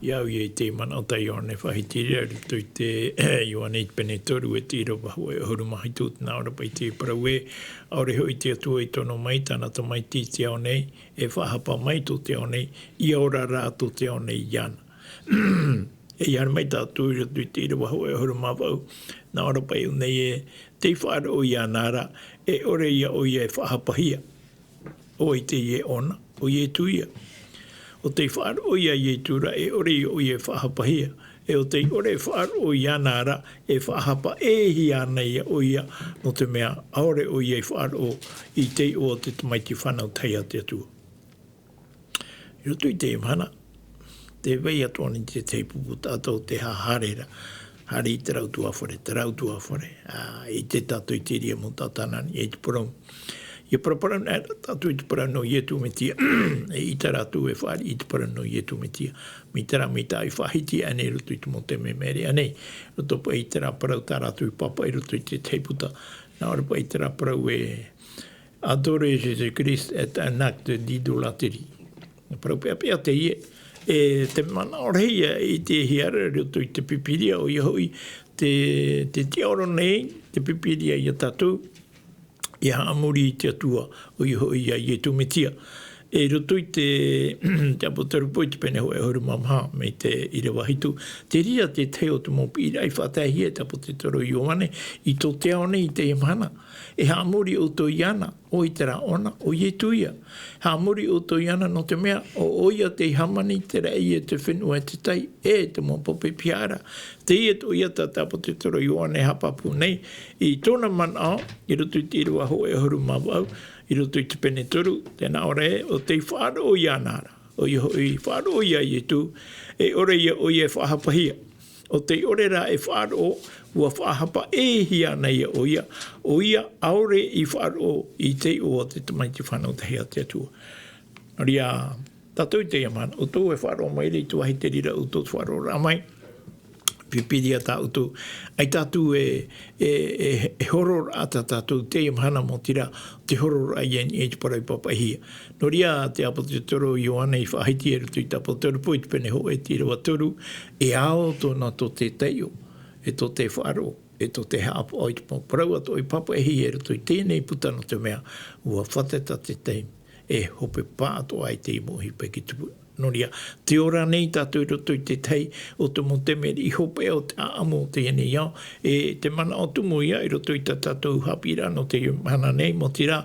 Iau i te mana o tai one whahitiri au tui te ioane i pene toru e tira wahu e huru mahi tūt nā ora pai te parau e aore hoi te atua i tono mai tāna to mai ti te ao nei e whahapa mai tō te ao nei i aora rā tō te ao nei iana. E iana mai tātou i tui tira wahu e huru mawau nā ora pai o nei e te whaara o iana ara e ore ia o ia e whahapa hia o i te ie ona o ie tuia. O te whaar o ia i tura e ore o ia whahapahia. E o te ore whaar o ia nara e whahapa e hi ana ia o ia no te mea aore o ia whaar o i te o te tamaiti whanau tai a te atua. I roto i te mana, te wei atuani te teipupu tātou te haharera. Hari i te rautua whare, I te tātou i te ria mo tātanani e te porong. Ia paraparau nā tātou i te parau no ietu me tia. E i tā rātou e whaari i te parau no ietu me tia. Mi tā rā me tā i whahiti ane roto i te mo te me mere ane. Roto pa i tā rā parau tā rātou i papa i roto i te teiputa. Nā ora pa i tā rā parau e adore Jésus Christ et un acte d'idolâtrie. Parau pia te ie. E te mana oreia i te hiara roto i te pipiria o ia hoi. Te tiaoro nei, te pipiria i a tātou. Ia amuri i te atua o iho ia i e tumetia. E roto i te apotaru poi te pene hoa e horu mamha me te irawahitu. Te ria te teo te mopi i rai whatahi e te apotaru i oane i tō te aone i te imana. E haamuri o tō iana o i te ra ona o i e tuia. Haamuri o tō iana no te mea o oia te hamani te rei e te whenua e te tai e te mopope piara. Te ia tō ia ta apotaru i oane hapapu nei i tōna mana i roto i te irua ho e horu mawau. I roto i te pene toru, tēnā ore o te whaaro o ia nara. O i whaaro o ia i tu, e ore ia o ia whahapahia. O te ore rā e whaaro ua whahapa e hia nei o ia aore i whaaro i te o te tamaiti whanau tahi a te atua. Ria, tātou i te iamana, o tō e whaaro mai rei tu ahi te rira o tō whaaro rā mai. Pipiria tātou, ai tātou e horor a tātou te imhana mo tira, te horor ai e te parai papahia. No ria te apotoro i oane i whahiti e rutu i tapotoro po i te pene ho e tira watoru, e ao tōna tō te teio, e tō te wharo, e tō te haapo o i te pōparau ato i papahi e rutu i tēnei putano te mea, ua whateta te teim, e hope pāto ai te imohi peki tupu. Noria, te ora nei tātou roto i te tei o te montemeri i hope o te amo te ene iau. E te mana o tumu ia i roto i tātou Haapiiraa no te mana nei mo tira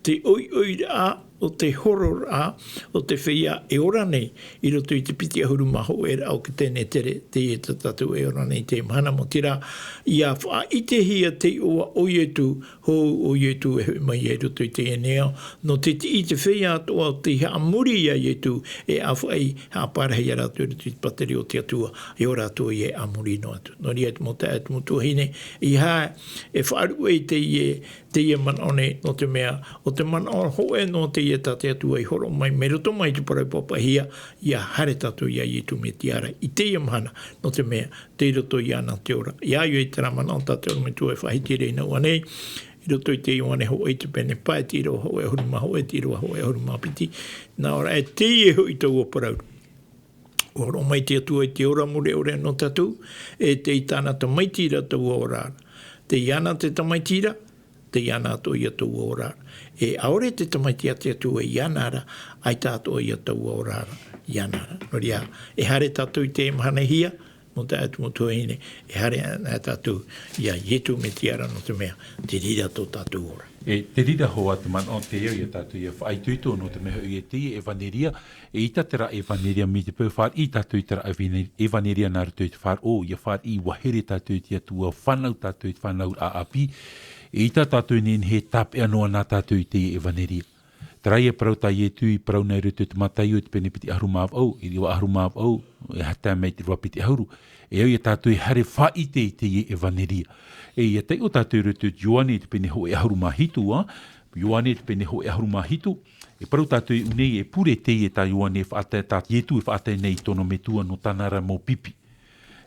te oi rā o te horor a, o te whia e ora nei, i roto i te piti ahuru maho e au ki tēnei tere, te e tatatu e ora nei te mana mo tira, ia wha i te hia te oa o ietu, hou o ietu e hui mai e roto i te eneo, no te i te whia atoa o te hea muri ia ietu, e awha i hāparahi a rātu roto i te pateri o te atua, e ora atua i e amuri no atu. No ria te mota atu mutua hine, i hae, e whaaru e te ie manone no te mea, o te manone hoe no te ie tate atua i horo mai, me roto mai te parau papahia, ia hare tatu ia i tu me tiara, i te ia mahana no te mea, te roto i ana te ora. Ia iu e te ramana o tate ora me tua e whahiti reina uanei, i roto i te iwane ho e te pene pae, te iro ho e huruma ho e te iro ho e huruma piti. Nā ora e te ie ho i tau o parau. Oro mai te atua i te ora mure ore no tatu, e te i tāna ta maitira tau o rāra. Te iana te tamaitira, te iana ato i atu o rāra. E aore te tamaitia te atu e ianara, ai tāto i atu o rāra, ianara. Noria, e hare tātou i te mahana hia, mo te atu mo tuahine, e hare a tātou ia ietu me tiara no te mea, te rira tō tātou ora. E te rira ho atu man on te eo i a tātou i a whaituito no te meho i e te e vaneria, e i tatera e vaneria mi te pau whaar i tātou i tera e vaneria nā ruto i te whaar o, i a whaar i wahere tātou i te atua whanau tātou i te whanau a api, e i tātou nen he tap e anoa nā tātou i te e vaneria. Trai e parau tai e tui parau nei ruto te matai o te pene piti ahrumāw au, i riwa ahrumāw au, e hata mei te rua piti ahuru. E au i a tātou i hare whaite i te e vaneria. E i a tei o tātou ruto juane te pene ho e ahrumahitu, juane te pene ho e ahrumahitu, e parau tātou i unei e pure te e tā juane whaate tātou ietu e whaate nei tono me tua no tanara mō pipi.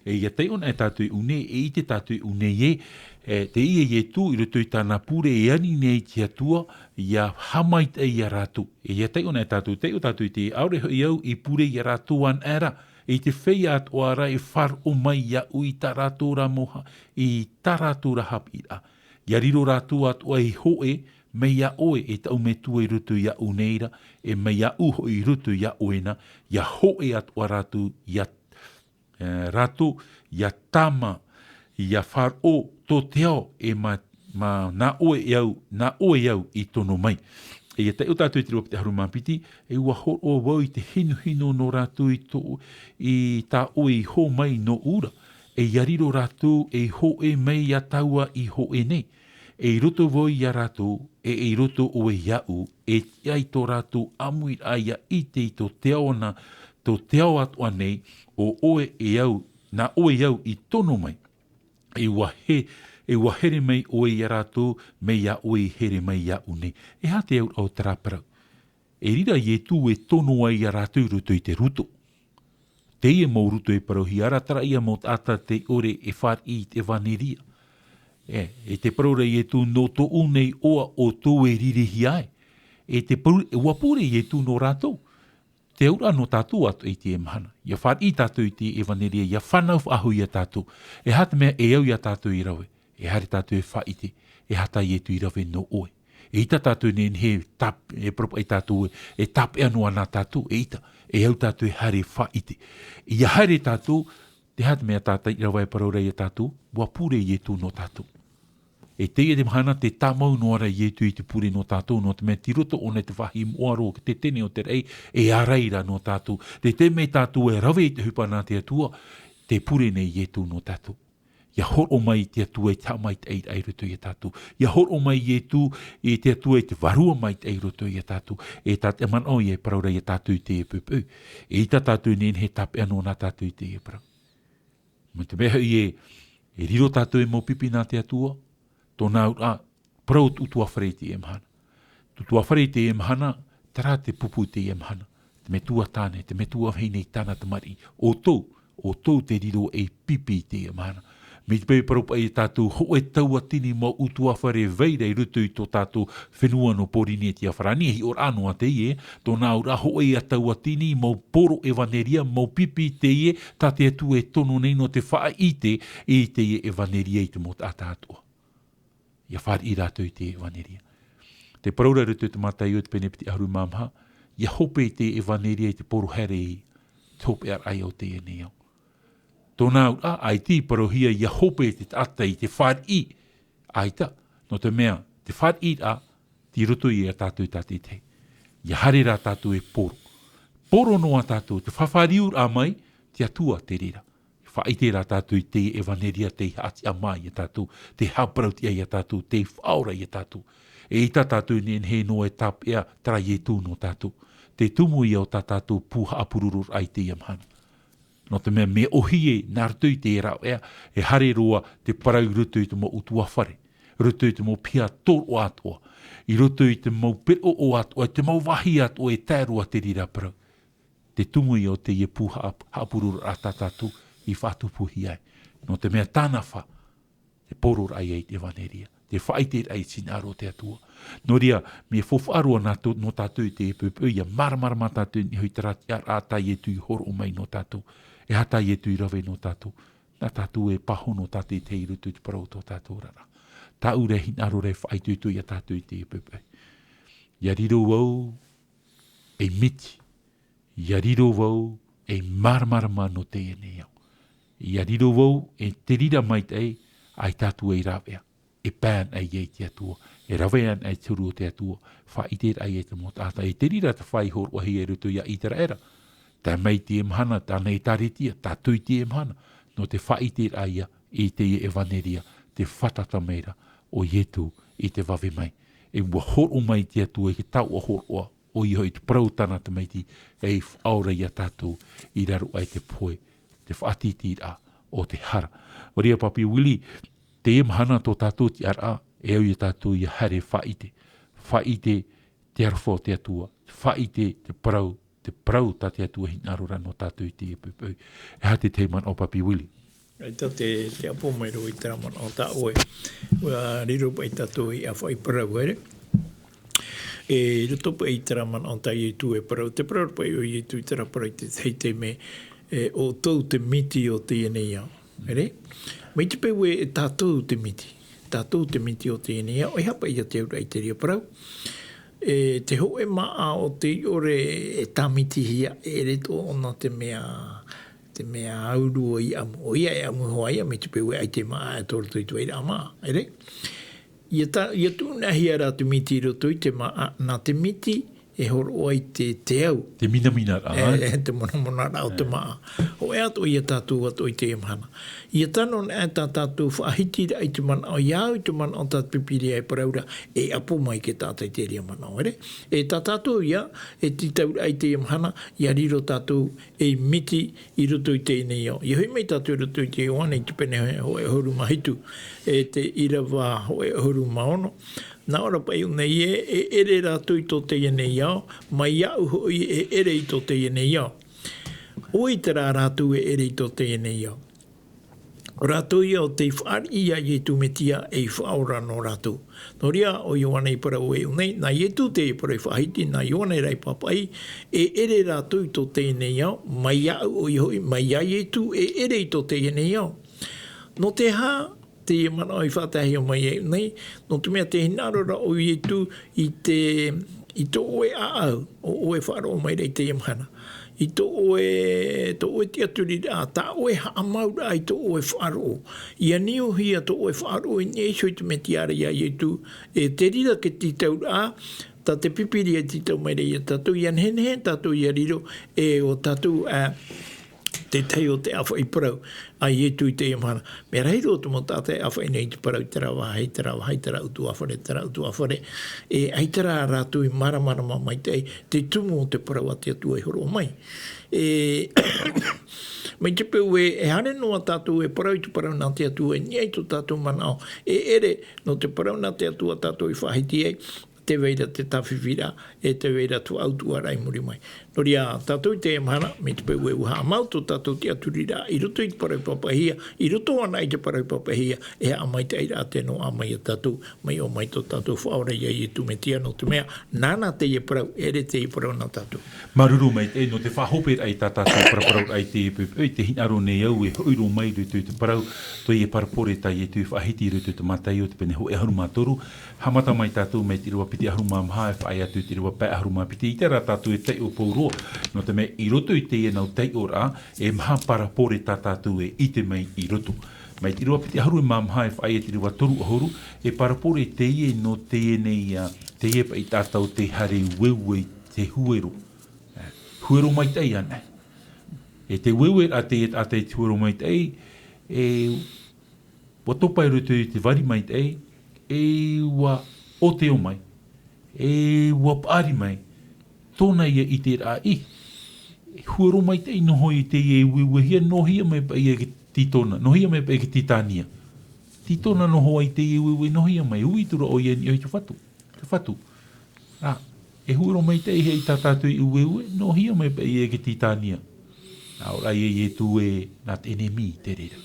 E i a tei ona e tātou i unei, e i te tātou i unei te ia i tu i roto i tāna pure e ani nei te atua i a hamait e i a rātu. E ia tei ona e tātou, tei o tātou i te aure i au i pure i a rātu an era. E te whea at o ara e whar o mai ia ui tā rātu ra moha, i tā rātu ra Haapiiraa. Ia riro rātu at o e hoe, me ia oe e tau me tua i roto i a uneira, e me ia uho i roto i a oena, ia hoe at o rātu i a rātu, ia tama, ia whar o tō te ao e nā oe au i tono mai. E ia te o tātou i te roa te harumāpiti, e ua hor o wau i te hino no rātou i tā oe i ho mai no ura. E ia riro rātou e ho e mei ia taua i ho e nei. E i roto wau i a rātou, e i roto o e iau, e ai tō rātou amui aia i te i tō te ao na, tō te ao atua nei, o oe e au, nā oe au i tono mai. E wahere mai oe i a rātou, me ia oe here mai ia une. E ha te au au taraparau. E rira i e tū e tono ai i a rātou ruto i te ruto. Te ia mō ruto e parau hi aratara ia mō ata te ore e whar i te vaneria. E te parau i e tū no tō unei oa o tō e riri hi ai. E te parau e wapure i e tū no rātou. Te aura no tātou atu i te e mahana. Ia whar i tātou i te e vaneria, ia whanau ahu i a tātou. E hata mea e au i a tātou i rawe. E hare tātou e whaite, e hata i e tu i rawe no oe. E ita tātou nen he tap, e propa i tātou e tap e anua nā tātou, e ita. E au tātou e hare whaite. Ia hare tātou, te hata mea tātou i rawe e paraurei a tātou, wapure i e tu no tātou. E te e te mahana te tamau noara i etu i te pure no tātou, no te mea tiroto o ne te whahi moaro, te tene o te rei, e areira no tātou. Te mei tātou e rawe i te hupana te atua, te pure nei i etu no tātou. Ia hor o mai te atua e tamai te eira i roto i a tātou. Ia hor o mai i etu i te atua e te varua mai te eira roto i a tātou. E tātou man o i e paraura i a tātou i te e pupau. E ita tātou nen he tape anō nā tātou i te e parau. Ma te meha i e riro tātou e mō pipi nā te atua, tōna parau tutua whare te e mahana. Tutua whare te e mahana, tara te pupu te e mahana. Te me tua tāne, te me tua heinei tāna te mari. O tō te riro e pipi te e mahana. Me te pei paropa e tātou ho e taua tini mo utua whare veira i rutu i tō tātou whenua no porini e tia wharani. Hi or anua te ie, tōna ura ho e a taua tini mo poro e vaneria, mo pipi te ie, tā te atu e tono nei no te wha i te ie e vaneria i te mo tā tātua. Ia whar i rātou i te e vaneria. Te paraura rutu te matai o te pene piti aru mamha, ia hope i te e vaneria i te poro here i te hope ar ai o te e nei au. Tōna ai ti parohia ia hope te ata i te whar i aita. No te mea, te whar i a, ti rutu i a tātou tātou te. Ia hare rā tātou e poro. Poro noa tātou, te whawhariur a mai, te atua te rira. Whaite rā tātou i te evaneria, te hati a mai i tātou, te haprauti ai a tātou, te whaora i a tātou. E i tā tātou ni en he no e tap ea, trai e tū no tātou. Te tumu i au tā tātou puha apururur ai te iamhana. No te mea me ohi e nārtui te rau ea, e hare roa te parau rutu i te mo utua whare. Rutu i te mo pia tōro atoa. I rutu i te mau pero o atoa, te mau wahi atoa e tērua te rira parau. Te tumu i au te ie puha apururur a tā tātou i whatupuhi ai. No te mea tānawha, te porur ai ei te vaneria. Te whaite ai sinaro te atua. No ria, me whowharua no tātou te e pupu, ia maramarama tātou ni hui tarati ar a tai e tui horo mai no tātou. E hatai e tui rawe no tātou. Nā tātou e paho no tātou te irutu te parau tō tātou rara. Tā ure hinaro re whaitui tui a tātou te e pupu. Ia riro wau e miti. Ia riro wau e maramarama no te e nei au. Ia riro wau e te rira mai te ai tātou e rawea. E pēn ai e te atua. E rawean ai turu te atua. Whaite ai e te motata. E te rira te whai horo ahi e rutu ia i tera era. Tā mei te emhana, tā nei tāretia, tā tui te emhana. No te whaite ai i te evaneria, te whatata meira o ietu i te wawe mai. E mua horo mai te atua e ke tau o horoa o i hoi te prautana te meiti e aura i a tātou i raru ai te poe, te whaatiti a o te hara. Waria papi Willi, te emhana tō tātou ti ara, e au i tātou i hare whaite. Whaite te arwho te atua, whaite te parau ta te atua hinarura no tātou i te epupau. E ha te teiman o papi Willi. Ai ta te apo mai ro i teraman o ta oe. Ua riro pai tātou i a whai parau ere. E rito pai i teraman o ta i tu e parau. Te parau pai o i tu i tera parau te teite me o tau te miti o te enei au. Ere? Mai te pewe e tātou te miti. Tātou te miti o te enei au. E hapa i a te aura i te ria parau. E te ho e maa o te ore e tamiti hia e reto ona te mea auru o i amu. O ia e amu hoaia me te pewe ai te maa e toro tui tui ra maa. Ere? Ia tu nahia ra te miti roto i te maa. Nā te miti e horo ai te au. Te mina ra. Te mona ra o te maa. Ho e ato ia tātou ato i te emhana. Ia tano e tātou whaahiti ai te mana o iau i te mana o tātou pipiri ai paraura e apo mai ke tātou te ria mana o ere. E tātou ia e titau ai te emhana ia riro tātou e miti i roto i te nei o. Ia hui mai tātou roto i te oane i te pene ho e horu mahitu e te irawa ho e horu maono. Nā ora pai unei e ere rātou i tō te ienei au, mai au hoi e ere i tō te ienei au. Oi te rā rātou e ere i tō te ienei au. Rātou ia o te whaari ia i tu metia e whaora no rātou. No ria o Ioane i para o e unei, nā i tu te para i whahiti, nā Ioane rei papai, e ere rātou i tō te ienei au, mai au o i hoi, mai ai e tu e ere i tō te ienei au. No te hā, te mana o i whatahi o mai e nei, no te mea te hinarora o i tu i te oe aau, o oe wharo o mai rei te imhana. I to oe te aturi rā, tā oe haamaura ai to oe wharo. Ia niu hia to oe wharo i nesho i te metiara ia i tu, e te rira ke titau rā, tā te pipiri e titau mai rei a tātou, ian hen tātou ia riro, e o tātou te tei o te awha i parau, ai e tu i te imhana. Me reiro tu mo tātai awha i nei te parau, tera wahai, tera utu awhare, e ai tera rātou i maramarama mai te tumu o te parau a te atua i horo mai. Mai te peu e hare noa tātou e parau i tu parau nā te atua, e niai tu tātou manao, e ere no te parau nā te atua tātou i whahiti ei, te veira te tawhiwhira, e te veira tu autua rai muri mai. No ria, tātou i te emhana, me te peu e uha amauto tātou te aturira, i roto i te parau papahia, i roto ana i te parau papahia, e amai te aira te no amai a tātou, mai o mai to tātou whaora ia i tu metia no te mea, nāna te i parau, ere te i parau na tātou. Maruru mai, no te whahope ai tā tātou paraparau ai te pupui, te hinaro nei au e hoiro mai rutu te parau, toi e parapore tai e tu whahiti rutu te matai o te pene ho e haruma toru, hamata mai tātou mai te rua piti haruma mha e whae atu te rua pē haruma piti, i te rā tātou e tei o pauro, no te mea i roto i te e nau tei ora, e mha parapore tā tātou e i te mei i roto. Mai te rua piti haru e mamha e whae te rua toru ahoru, e parapore te e no te e nei, te e pa i tātou te hare wewe te huero. Huero mai tei ana. E te wewe a te huero mai tei, wa topai rutu te vari mai tei, wa o te o mai, wa paari mai, tōna ia i te rā i. Huero mai tei noho i te wewe hia, nohia mai pa ia ki titona, nohia mai pa ia ki titania. Titona noho ai te wewe nohia mai, hui tura o ia ni oi te whatu. Huero mai tei hei tātātu i wewe, nohia mai pa ia ki titania. Nā ora ie tu nā te enemi te rera.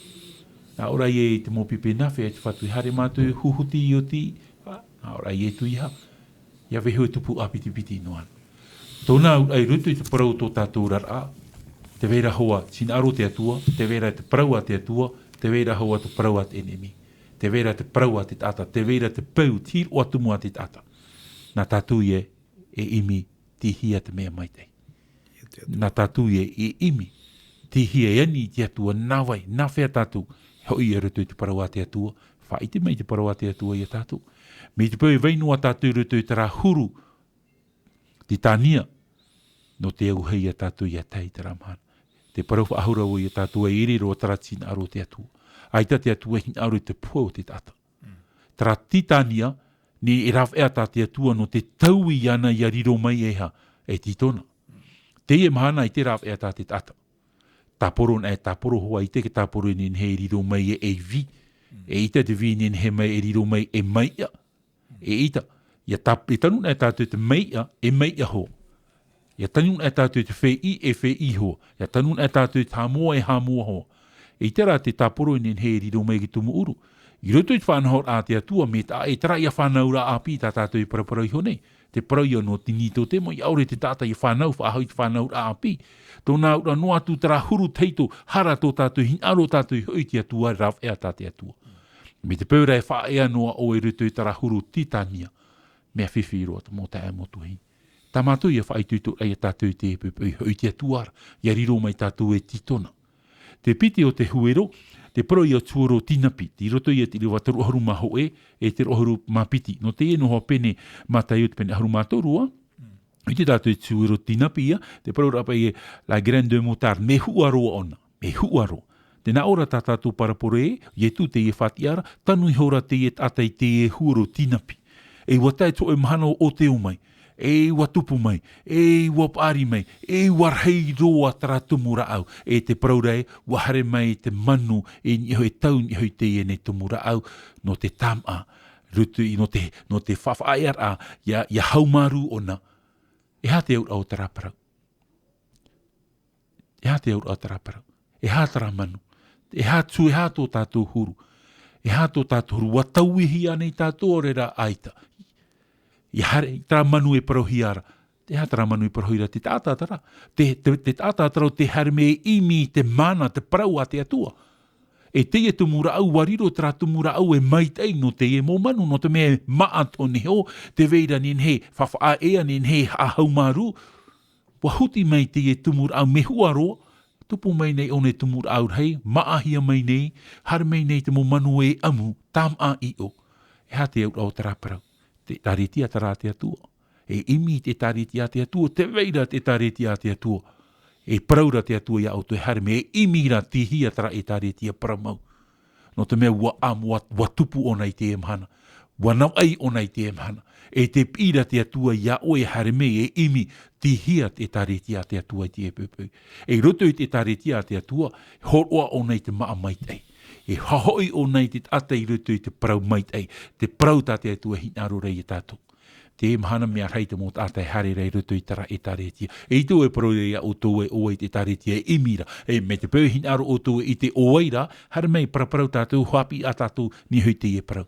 Nā ora ie te mopipe nawhi e te whatu i hare mātou huhuti i o ti. Nā ora ie tu iha. Ia veho e tupu apiti no ana. Tōna ai rutu i te parau tō tātou rara. Te vera hoa sin aro te atua, te vera te parau a te atua, te vera hoa te parau a te enemi. Te vera te parau a te tata, te vera te pau, tir o atumu a te tata. Nā tātou e imi tihia te mea mai tei. Nā tātou e imi tihia e ani te atua, nawai, nawhea tātou. Hoi e rutu i te parau a te atua, whaite mai te parau a te atua i a tātou. Me te pau e vainu a tātou rutu i te rā huru, titania, no te au hei a tātou i a tei te ramhana. Te parau whaahura o i a tātou e irero o taratina aro te atua. Aita te atua hin aro i te pua o te tata. Tara titania, ni e raf ea tā te atua no te tau i ana i a riro mai eha, e titona. Te e mahana i te raf ea tā te tata. Tāporo na e tāporo hoa i te ke tāporo ni he riro mai e vi. E ita te vi ni he mai e riro mai e maia. E ita. Ia tanu na e tātou te maia e maia hoa. Ia tanu na e tātou te whei e whei hoa. Ia tanu na e tātou te hamoa e hamoa hoa. E ita rā te tāporo ni he riro mai ki tumu uru. I roto i te whanahor a te atua me ta e tara ia whanaura a pi tā tātou i paraparau i honei. Te parau ia no tinito te mo i aure te tāta i whanau whaahau i te whanaura a pi. Tōna ura no atu tara huru teito hara tō tātou hin aro tātou i hoi te atua raf ea tā te atua. Me te paura e wha ea noa o e roto i tara huru titania. Mea whiwhiro ata mō ta e motu hei. Tā mātou ia whaituitu ai a tātou i te epepe i hoi te atua ara. Ia riro mai tātou e titona. Te piti o te huero, te pro i o tuoro tinapi, ti roto i te rewa te roharu maho e te roharu mapiti. No te e noho pene matai o te pene haru matorua, i te tātou i tuoro tinapi ia, te pro rapa i la grande motar, me huaroa ona, me huaroa. Tēnā ora tā tātou parapore e tu te e whatiara, tanu i hora te e tātai te e huaro tinapi. E watai to e mahana o te umai. E watupu mai, e wapari mai, e warhei roa tara tumura au, e te praurei, wahare mai te manu, e niho e tau niho te e ne tumura au, no te tama, rutu i no te whawhaiara, ia haumaru ona, e ha te aura o taraparau. E ha te aura o taraparau. E ha tara manu. E ha tō tātou huru. E ha tō tātou huru. Watauihi anei tātou rera aita. I hare, tara manu e parohiara. Te ha tara manu e parohiara, te tātātara. Te tātātara o te hare me imi te mana, te parau a te atua. E te e tumura au wariro, tara tumura au e maitei no te e mō manu, no te mea maat o neho, te veira ni he, whawha ea ni he ahaumaru. Wahuti mai te e tumura au me huaroa, tupu mai nei o ne tumura au hei, maahia mai nei, hare mai nei te mō manu e amu, tam a i o. E ha te au taraparau. Te tariti a tara te atua. E imi te tariti a te atua, te veira te tariti a te atua. E praura te atua ia o te hare me, e imira te hia tara e tariti a paramau. No te mea wa tupu o nei te emhana. Wa nau ai o nei te emhana. E te pira te atua ia o e hare me, e imi te hia te tariti a te atua i te epupu. E roto i te tariti a te atua, horoa o nei te maa maitei. E hahoi o nei te ata i rutu i te parau maitei, te parau tā te atua hinaro rei e tātou. Te mahana mea reita mō tātai hare rei rutu i tara e taretia. E i tō e parau rei o tō e oa i te taretia e imira. E me te pau hinaro o tō i te oaira, hare mei paraparau tātou, hapi a tātou ni hui te e parau.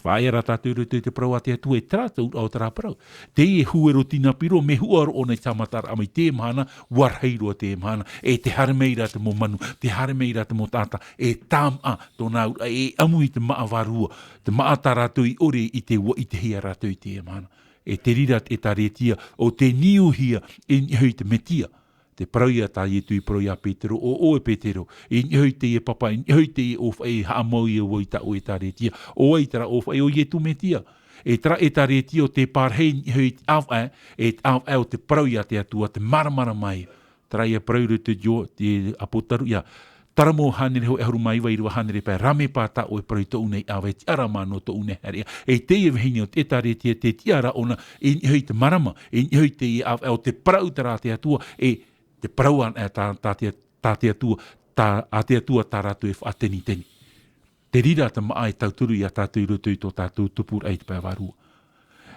Whaera tātou rutu i te parau a te atua e tātou au tara parau. Te e huero tina piro, me huaro o nei tamatara amai te mahana, warheirua te mahana. E te hare mei rā te mō manu, te hare mei rā te mō tāta, e tam a tōna ura, e amu i te maa warua, te maa tā rātou i ore i te wa i te hea rātou i te mahana. E te rira e taretia, o te niuhia e nihoi te metia. Te parauia tā ietu i parauia Petero, o e Petero, e nihoi te e papa, e nihoi te e ofa e haamau i o i ta o e taretia, o e tara ofa e o ietu metia. e tra e tare ti o te parhei hui au e au o te prau ia te atua, te maramara mai, tra ia prau te jo, te apotaru ia, taramo hanere ho e horu mai wai rua hanere pai rame pata o e prau to unei awe ti aramano to une haria, e te e vihini o te tare ti te tiara ona, e hui te marama, e hui te i au te prau tara te atua, e te prau an e ta te atua, a te atua tā rātou e whaateni teni. Te rira ta maa e tauturu i a tātou i roto i tō tātou tupur ai te pai warua.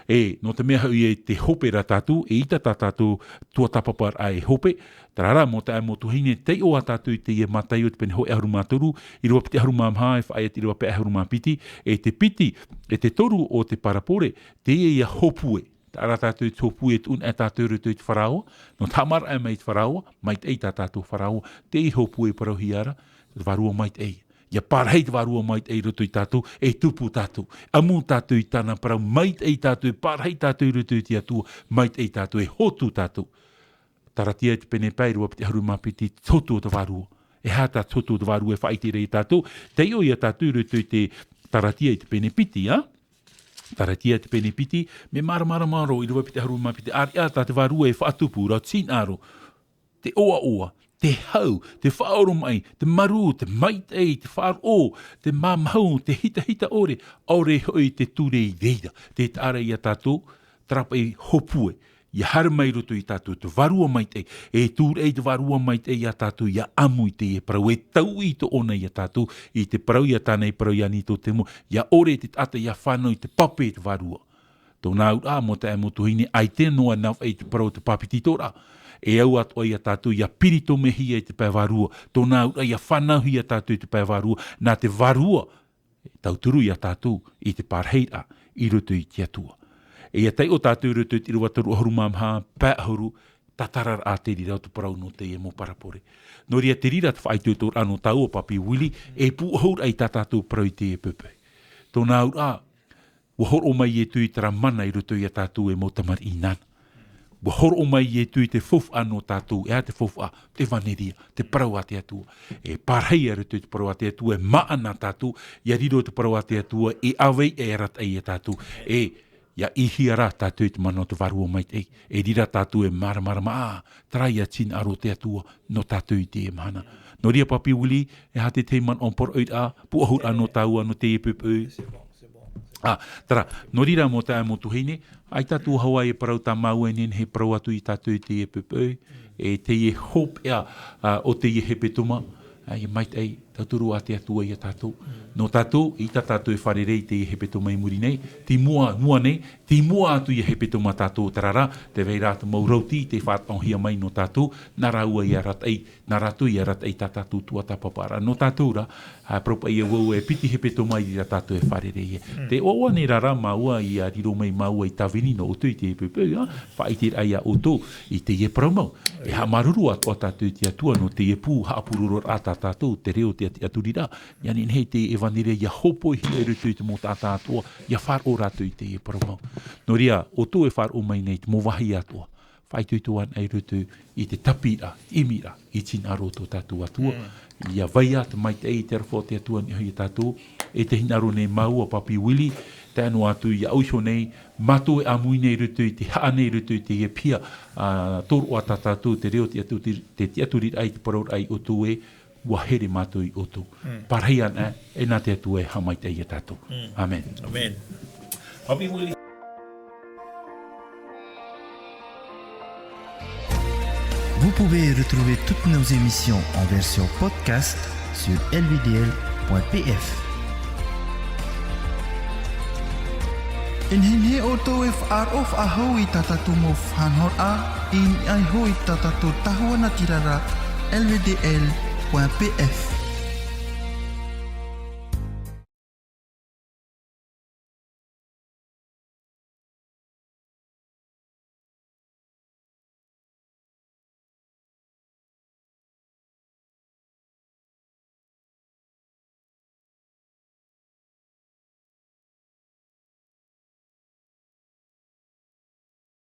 E, no te mea hui e te hope ra tātou, e ita tā tātou tua tapapar ai hope, tarara mo te ai mo tuhine te o a tātou i te ia matai o te pene ho e haru mātoru, i rua piti haru māmha e whaet i rua pe haru māpiti, e te piti, e te toru o te parapore, te ia hopue. Ara tātou i tōpū e tūn e tātou roto i te wharaua, no tamara e mai te wharaua, mai te ei tā tātou wharaua, te i hōpū e parauhiara, te warua mai te ei. Ia parhei te warua mai te ei roto i tātou, e tupu tātou. Amu tātou i tāna parau, mai te ei tātou, parhei tātou i roto i te atua, mai te ei tātou, e hotu tātou. Taratia e te pene pai, rua piti haru mapiti, totu o te warua. E hata totu o te warua e whaiti rei tātou, te o ia tātou i roto i te taratia i te pene piti, Taratia te pene piti, me maramara maro i rua piti haru mapiti, ari ata te warua e whaatupu, rau tin aro, te oa, te hau, te whaoro mai, te maru, te maitei, te whaaro, te mamhau, te hita ore hoi te ture i reira, te tāra i a tātou, trapa i hopue, i haru mai roto i tātou, te warua maitei, e tūre i te warua maitei i a tātou, i a amu i te e parau, e tau i te ona i a tātou, i te parau i a tāna i parau i ani tō te mo, i a ore te tata i a whanau i te pape i te warua. Tō nā ura mo te amotu hine, ai te noa nau e te parau te papiti tora. E au ato i a tātou, i a pirito mehi i te pai warua, tō nā ura i a whanau i a tātou i te pai warua, nā te warua, tauturu i a tātou, i te parheira, i roto i te atua. E ia tai o tātou roto i rua taru ahuru mamha, pēahuru, tatarar a te rira o te parau no te e mo parapore. No ria te rira te whaitūtor ano tau o papi wili, e pu ahur ai tā tātou parau i te e pepe. Tō nā ura, wahor o mai e tui tara mana i roto i a tātou e mo tamar i nana. Wahor o mai e tui te fof ano tātou, e a te fof a te vaneria, te parau a te atua. E parhei a roto i te parau a te atua, e maana tātou, i a riro te parau a te atua, e awei e rat ai a tātou, ia ihiara tātou i te mana o te warua mai te e rira tātou e maramarama, trai a tin aro te atua no tātou i te e mahana. No ria papi wili, e ha te teiman on por oit a, puahur ano tāua no te e pepe. Tara, no rira mo te amo tuhine, ai tātou hawa e parau tā mau e nen he parau atu i tātou i te e pepe, e te e hop ea o te e hepetuma, e mai te tauturu a te atua i a tātou. No tātou, i tā tātou e wharerei te i hepetoma i muri nei, ti mua nei, ti mua atu i hepetoma tātou tarara, te vei rāta maurauti, te whātonghia mai no tātou, nā rāua i a ratei, nā rātu i a ratei tā tātou tua tapapara. No tātou ra, propa i a wau e piti hepetoma i a tātou e wharerei. Te oa ne rara maua i a riro mai maua i tawini no otu i te epepe, whaitir ai a oto i te e praumau. E ha maruru atu a tātou i te atua no te e pū, haapururor a tātou, te reo te aturira, iani hei te e vanire ia hopo i hei rutu i te mō tātā atua, ia wharo rātu i te e paramau. No ria, o tō e wharo mai nei te mō wahi atua, whaituituan ai rutu i te tapira, imira, i tina aro tō tātua atua, ia vai atu mai te e te arafo te atua ni hoi tātou, e te hinaro nei maua papi wili, te anu atu i auho nei, mato e amui nei rutu i te haane rutu i te e pia, toro a tātātou, te reo te aturir ai te paror ai o tō e, wahere mātou i oto. Parhei ana, e nā te atu e hamai te ia tātou. Amen. Amen. Papi wili. Vous pouvez retrouver toutes nos émissions en version podcast sur lvdl.pf. Inhine oto e whaarof a hoi tatatu mo whanhor a, in ai hoi tatatu tahua na tirara lvdl.pf.